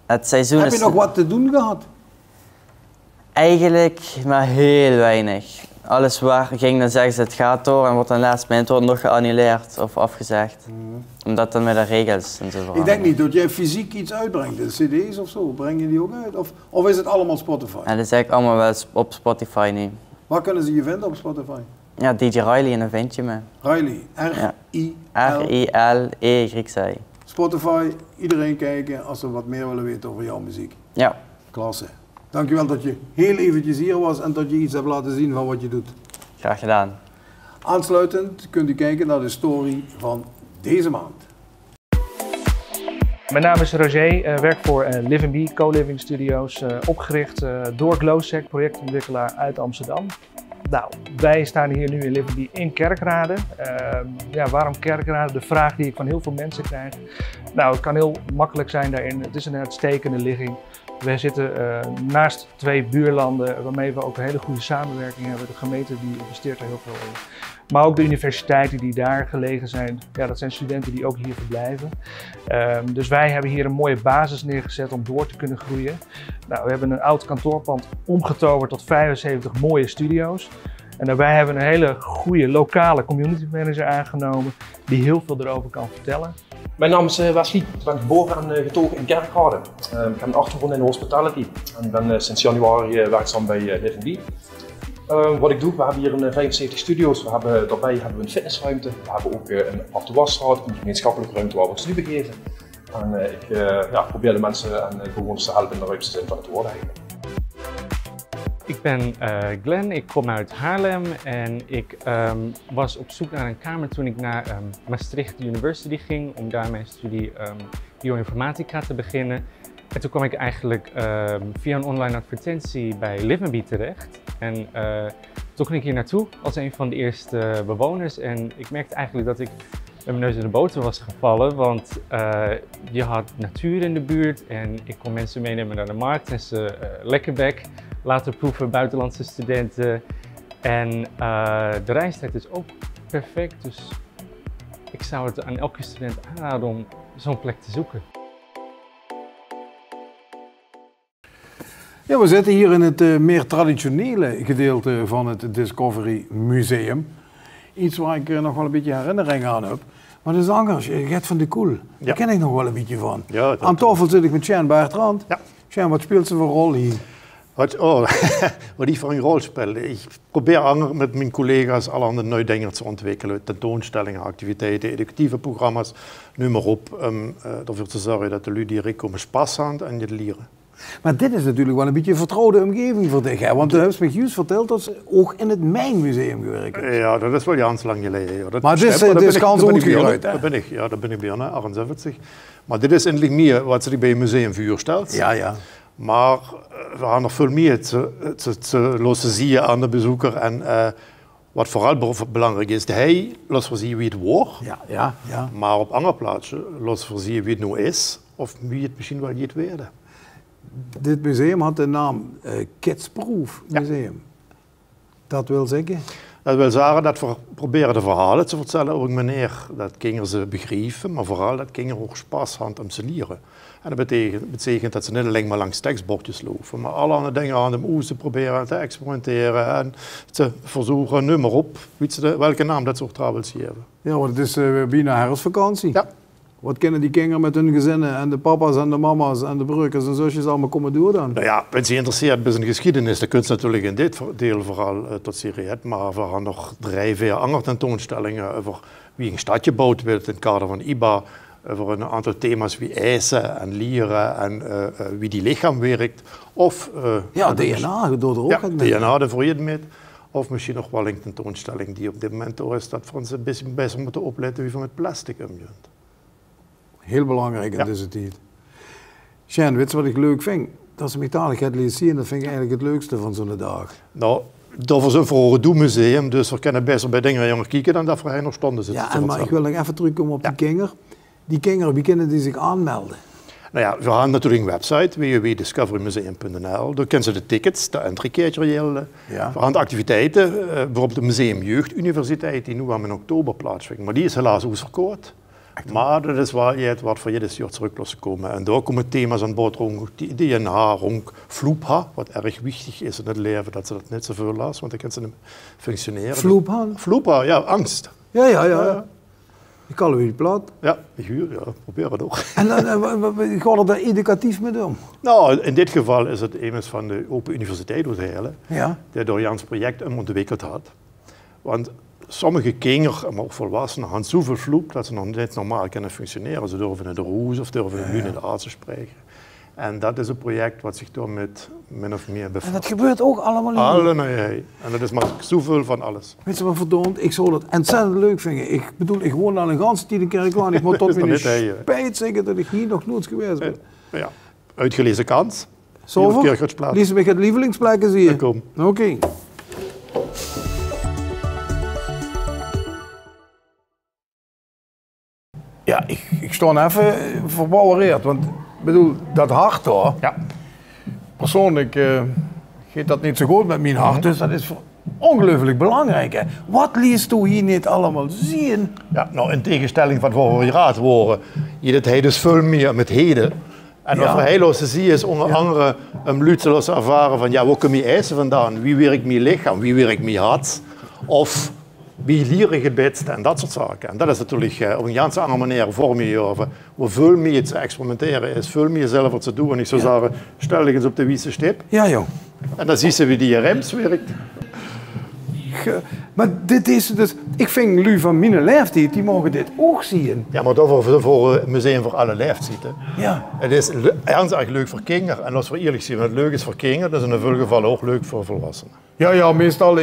Het seizoen Heb je nog wat te doen gehad? Eigenlijk maar heel weinig. Alles waar ging, dan zeggen ze het gaat door en wordt dan laatst moment nog geannuleerd of afgezegd. Omdat dan met de regels en zo veranderen. Ik denk niet dat jij fysiek iets uitbrengt, de cd's of zo, breng je die ook uit? Of is het allemaal Spotify? En dat is eigenlijk allemaal wel op Spotify nu. Waar kunnen ze je vinden op Spotify? Ja, DJ Riley en dan vind je me. Riley, R-I-L. R-I-L-E, Grieks I. Spotify, iedereen kijken als ze wat meer willen weten over jouw muziek. Ja. Klasse. Dankjewel dat je heel eventjes hier was en dat je iets hebt laten zien van wat je doet. Graag gedaan. Aansluitend kunt u kijken naar de story van deze maand. Mijn naam is Roger, werk voor Live & Be Co-living Studios, opgericht door Glowsec, projectontwikkelaar uit Amsterdam. Nou, wij staan hier nu in Live & Be in Kerkrade. Ja, waarom Kerkrade? De vraag die ik van heel veel mensen krijg. Nou, het kan heel makkelijk zijn daarin. Het is een uitstekende ligging. We zitten naast 2 buurlanden waarmee we ook een hele goede samenwerking hebben. De gemeente die investeert er heel veel in. Maar ook de universiteiten die daar gelegen zijn, ja, dat zijn studenten die ook hier verblijven. Dus wij hebben hier een mooie basis neergezet om door te kunnen groeien. Nou, we hebben een oud kantoorpand omgetoverd tot 75 mooie studio's. En daarbij hebben we een hele goede lokale community manager aangenomen die heel veel erover kan vertellen. Mijn naam is Wesley, ik ben geboren en getogen in Kerkrade. Ik heb een achtergrond in de hospitality en ben sinds januari werkzaam bij Live & Be. Wat ik doe, we hebben hier een 75 studio's, daarbij hebben we een fitnessruimte, we hebben ook een afterwasstraat, een gemeenschappelijke ruimte waar we studie geven. En ik probeer de mensen en bewoners te helpen in de ruimste zin van het woord eigenlijk. Ik ben Glenn, ik kom uit Haarlem en ik was op zoek naar een kamer toen ik naar Maastricht University ging om daar mijn studie bioinformatica te beginnen. En toen kwam ik eigenlijk via een online advertentie bij Live & Be terecht. En toen ging ik hier naartoe als een van de eerste bewoners en ik merkte eigenlijk dat ik met mijn neus in de boter was gevallen, want je had natuur in de buurt en ik kon mensen meenemen naar de markt en ze lekkerbek laten proeven, buitenlandse studenten. En de reistijd is ook perfect, dus ik zou het aan elke student aanraden om zo'n plek te zoeken. Ja, we zitten hier in het meer traditionele gedeelte van het Discovery Museum. Iets waar ik nog wel een beetje herinnering aan heb. Maar dat is anders, Gert van de Koel. Daar ken ik nog wel een beetje van. Ja, aan tafel zit ik met Sjaan Bertrand. Ja. Sjaan, wat speelt ze voor rol hier? Wat ik voor een rol speel. Ik probeer met mijn collega's allerhande nieuwe dingen te ontwikkelen. Tentoonstellingen, activiteiten, educatieve programma's, noem maar op. Om ervoor te zorgen dat de lui die komen Spaß hebben en je leren. Maar dit is natuurlijk wel een beetje een vertrouwde omgeving voor dich, hè? Want je hebt me juist verteld dat ze ook in het Mijnmuseum gewerkt hebben. Ja, dat is wel ganz lang geleden. Ja. Maar dit is kans goed geluid, hè? Daar ben ik bij, 78. Maar dit is endlich meer wat ze bij een museum voorstelt. Ja, ja. Maar we gaan nog veel meer te laten zien aan de bezoeker. En wat vooral belangrijk is, hij laat voorzien wie het wordt. Ja. Maar op andere plaatsen laat voorzien wie het nu is. Of wie het misschien wel gaat worden. Dit museum had de naam Kidsproof Museum. Ja. Dat wil zeggen? Dat wil zeggen dat we proberen de verhalen te vertellen op een manier dat kinderen ze begrijpen, maar vooral dat kinderen ook Spaß hebben om te leren. En dat betekent dat ze niet alleen maar langs tekstbordjes lopen, maar alle dingen aan de moesten proberen te experimenteren en te verzoeken, noem maar op, welke naam dat ze ook trouwens hebben. Ja, want het is bijna herfstvakantie. Ja. Wat kunnen die kinderen met hun gezinnen en de papa's en de mama's en de broers en zusjes allemaal komen doen dan? Nou ja, als je geïnteresseerd bent in geschiedenis, dan kun je natuurlijk in dit deel vooral tot serie. Maar we gaan nog 3-4 andere tentoonstellingen over wie een stadje gebouwd wordt in het kader van IBA. Over een aantal thema's wie eisen en lieren en wie die lichaam werkt. Of DNA, door de ogen. Ja, DNA, daar voor je met. Of misschien nog wel een tentoonstelling die op dit moment is dat we ons een beetje beter moeten opletten wie we met plastic omgaan. Heel belangrijk in deze tijd. Sjaan, weet je wat ik leuk vind? Dat ze metaligheid liet zien, dat vind ik eigenlijk het leukste van zo'n dag. Nou, dat was een voor het museum, dus we kunnen best bij dingen jonger kijken dan dat we hier nog stonden zitten. Ja, maar ik wil nog even terugkomen op die kinderen. Die kinderen, wie kunnen die zich aanmelden? Nou ja, we hebben natuurlijk een website, www.discoverymuseum.nl. Daar kunnen ze de tickets, de entreekaartje regelen. Ja. We hebben activiteiten, bijvoorbeeld de Museum Jeugduniversiteit, die nu in oktober plaatsvindt. Maar die is helaas uitverkocht. Maar dat is wel iets wat voor jedes jaar terug is gekomen. En daar komen thema's aan bod rond die DNA, rond vloepha, wat erg wichtig is in het leven, dat ze dat niet zoveel laat, want dan kan ze niet functioneren. Vloepha? Vloepha, ja, angst. Ja. Ik kan weer plat. Ja, ja, probeer het ook. En gaat er daar educatief mee om? Nou, in dit geval is het een van de Open Universiteit uithalen, die door Jans project ontwikkeld had. Want sommige kinderen, maar ook volwassenen, hebben zoveel vloep dat ze nog niet normaal kunnen functioneren. Ze durven in de roes of durven in de arts te spreken. En dat is een project wat zich door met min of meer bevat. En dat gebeurt ook allemaal hier? Allemaal. En dat is maar zoveel van alles. Weet je wat verdomd, ik zou dat ontzettend leuk vinden. Ik bedoel, ik woon al een ganse tijd in Kerkrade. Ik moet tot mijn spijt zeggen dat ik hier nog nooit geweest ben. Ja, uitgelezen kans. Zoveel? Liezen we het lievelingsplekken zie je? Kom. Oké. Ja, ik sta even verbouwereerd, want bedoel, dat hart hoor. Ja. Persoonlijk gaat dat niet zo goed met mijn hart, dus dat is ongelooflijk belangrijk. Hè. Wat liest u hier niet allemaal zien? Ja, nou in tegenstelling van wat we raad horen, je dat hij dus veel meer met heden. En wat we heel zie is onder andere een luutseloos ervaren van ja, waar kom je eisen vandaan? Wie werkt mijn lichaam? Wie werkt mijn hart? Of wie leer ik het best en dat soort zaken. En dat is natuurlijk op een ganz andere manier vorm je over. Waar veel meer te experimenteren is, veel meer zelf te doen. En ik zou zeggen, stel je eens op de wiese stip. Ja, joh. En dan zie je wie die rems werkt. Maar dit is dus, ik vind lui van mijn leeftijd, die mogen dit ook zien. Ja, maar dat voor een museum voor alle leeftijden. Ja. Het is erg leuk voor kinderen. En als we eerlijk zijn, wat leuk is voor kinderen, dat is in veel gevallen ook leuk voor volwassenen. Ja, meestal,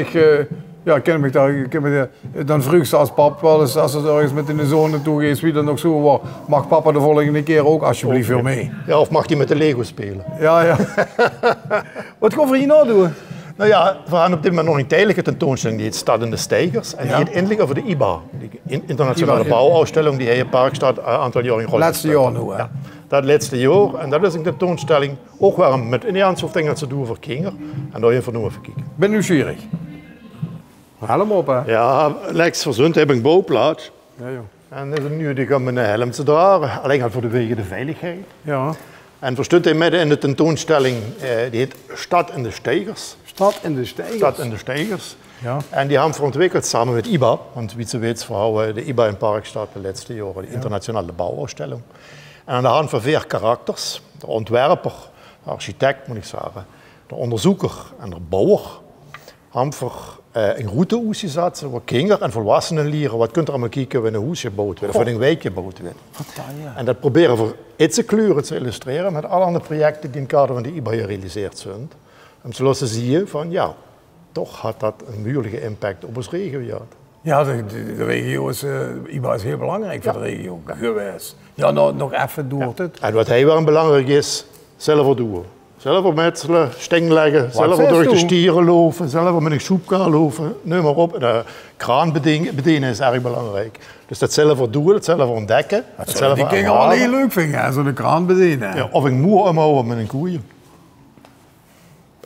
dan vroeg ze als pap wel eens, als ze ergens met in de zoon naartoe gaat, wie dan nog zo was, mag papa de volgende keer ook alsjeblieft weer mee? Ja, of mag hij met de Lego spelen? Ja. Wat gaan we hier nou doen? Nou ja, we gaan op dit moment nog een tijdelijke tentoonstelling, die heet Stad in de Steigers. En die heet eindelijk over de IBA, de internationale bouwausstelling, die hier in Parkstad een aantal jaar in Rotterdam. Laatste jaar nu, hè? Ja, dat laatste jaar. En dat is een tentoonstelling, ook waar met een aantal dingen te doen voor kinderen. En daar even even kijken. Ben nieuwsgierig. Haal hem op, hè? Ja, Lex verzond heb een bouwplaats. Ja, joh. En is het nu, die gaan met een helm te dragen, alleen al voor de wegen de veiligheid. Ja. En verstond hij midden in de tentoonstelling, die heet Stad in de Steigers. Stad in de Steigers? Stad in de Steigers. Ja. En die hebben verontwikkeld samen met IBA, want wie ze weet verhouden de IBA in Parkstad de laatste jaren, de internationale bouwausstelling. En aan de hand van 4 karakters, de ontwerper, de architect moet ik zeggen, de onderzoeker en de bouwer, hebben een route gezet, waar kinderen en volwassenen leren wat kunt er allemaal kijken wanneer een huis gebouwd wordt, of wanneer een wijk gebouwd wordt. En dat proberen we iets kleuren te illustreren met alle andere projecten die in het kader van de IBA gerealiseerd zijn. Om te laten zien van ja, toch had dat een muurlijke impact op ons regio gehad. Ja, de regio is, IBA is heel belangrijk voor de regio geweest. Ja, nog even door het. En wat heel wel belangrijk is, zelf doen. Zelf metselen, sting leggen, zelf door de stieren lopen, zelf met een soepkaal lopen, noem maar op. De kraan bedienen is erg belangrijk. Dus dat zelf doen, dat zelf ontdekken. Die kinderen wel heel leuk vinden, zo'n kraan bedienen. Ja, of een moer omhouden met een koeien.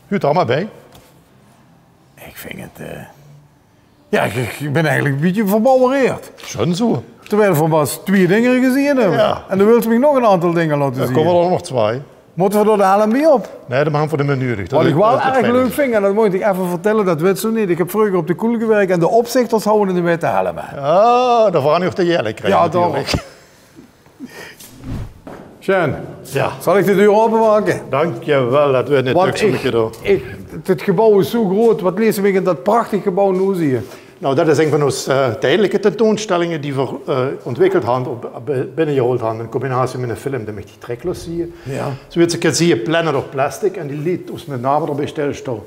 Huurt er allemaal bij. Ik vind het... Ja, ik ben eigenlijk een beetje verbouwereerd. Schon zo. Terwijl we maar 2 dingen gezien hebben. Ja. En dan wilt u nog een aantal dingen laten zien. Dan komen er nog 2. Moeten we door de LMB op? Nee, dat gaan we voor de menu. Wat ik wel erg leuk vind, en dat moet ik even vertellen, dat weet zo niet. Ik heb vroeger op de koel gewerkt en de opzichters houden in de witte helmen. Ah, daar gaan we nog de jelle krijgen. Ja, toch. Sjaan, zal ik de deur openmaken? Dankjewel, dat we net druk met je door. Het gebouw is zo groot, wat lezen we in dat prachtig gebouw nu zie je? Nou, dat is een van onze tijdelijke tentoonstellingen die we ontwikkeld hebben, binnengehaald hebben in combinatie met een film, die met die treklos zie je. Ja. Zoals ik zie je Planet of Plastic en die liet ons met name erbij stilstaan.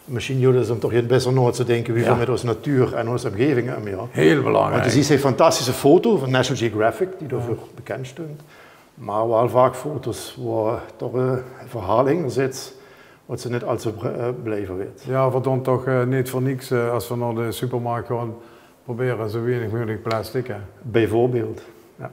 Misschien jullie zijn toch best nooit te denken wie we met onze natuur en onze omgeving omgaan. Heel belangrijk. Want je ziet een fantastische foto van National Geographic, die daarvoor bekend stond. Maar wel vaak foto's waar toch een verhaal in zit, wat ze niet al zo blijven weet. Ja, we doen toch niet voor niks als we naar de supermarkt gaan proberen zo weinig mogelijk plastic. Hè. Bijvoorbeeld. Ja.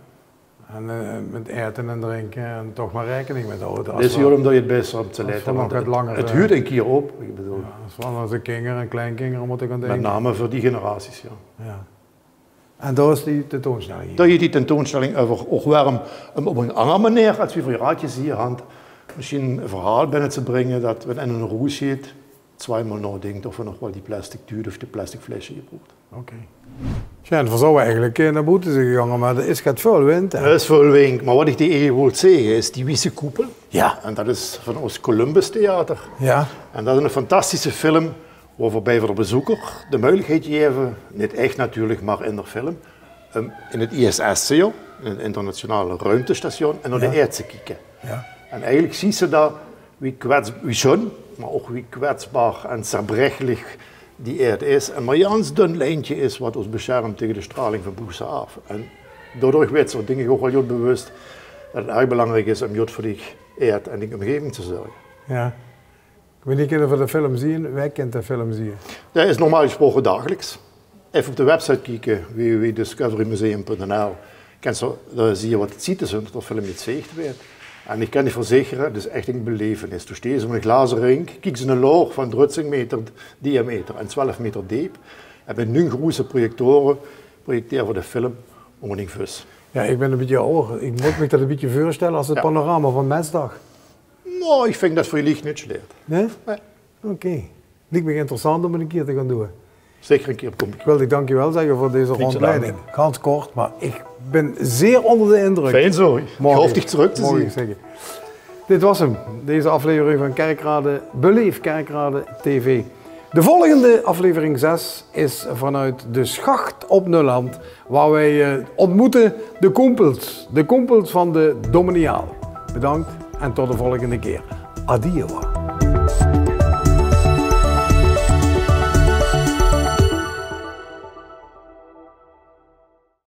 En met eten en drinken en toch maar rekening met houden. Het is hier omdat je het best op te letten, want het huurt een keer op. Ik bedoel. Ja, als we onze kinderen en kleinkinderen moeten gaan denken. Met name voor die generaties, ja. En daar is die tentoonstelling? Daar is die tentoonstelling over ook waarom op een andere manier als we voor je hier hand misschien een verhaal binnen te brengen dat we in een roes zit, zweimal nadenkt of we nog wel die plastic duurt of de plastic flesje gebruikt. Oké. Ja, we zouden eigenlijk naar buiten zijn gegaan, maar er is gaat veel wind. Er is veel wind, maar wat ik tegen wil zeggen is die witte koepel. Ja. En dat is van ons Columbus Theater. Ja. En dat is een fantastische film waarbij we de bezoeker de mogelijkheid geven, niet echt natuurlijk, maar in de film, in het ISS, in het internationale ruimtestation, en naar de aarde te kijken. Ja. En eigenlijk zie ze daar wie schön, maar ook wie kwetsbaar en zerbrechlich die aarde is. En maar een ganz dun lijntje is wat ons beschermt tegen de straling van buitenaf. En daardoor weet zo'n dingen ook wel heel bewust dat het erg belangrijk is om voor die aarde en die omgeving te zorgen. Ja. Ik weet niet of we de film zien, wij kennen de film zien. Dat is normaal gesproken dagelijks. Even op de website kijken, www.discoverymuseum.nl. Daar zie je wat het ziet is, dat de film niet zicht werd. En ik kan je verzekeren, het is echt een belevenis. Dus steeds op een glazen ring, kijk ze een loog van 30 meter diameter en 12 meter diep. En met nu grote projectoren projecteren we de film om een vis. Ja, ik ben een beetje ouder. Ik moet me dat een beetje voorstellen als het panorama van Mensdag. Nou, ik vind dat voor jullie niet slecht. Nee? Nee. Oké. Lijkt me interessant om het een keer te gaan doen. Zeker een keer kom ik. Ik wil je dankjewel zeggen voor deze rondleiding. Ganz kort, maar ik ben zeer onder de indruk. Fijn zo. Ik hoop dich terug te zien. Zeggen. Dit was hem, deze aflevering van Kerkrade, Beleef Kerkrade TV. De volgende aflevering 6 is vanuit de Schacht op Nulland, waar wij ontmoeten de kompels van de Dominiaal. Bedankt en tot de volgende keer. Adieu.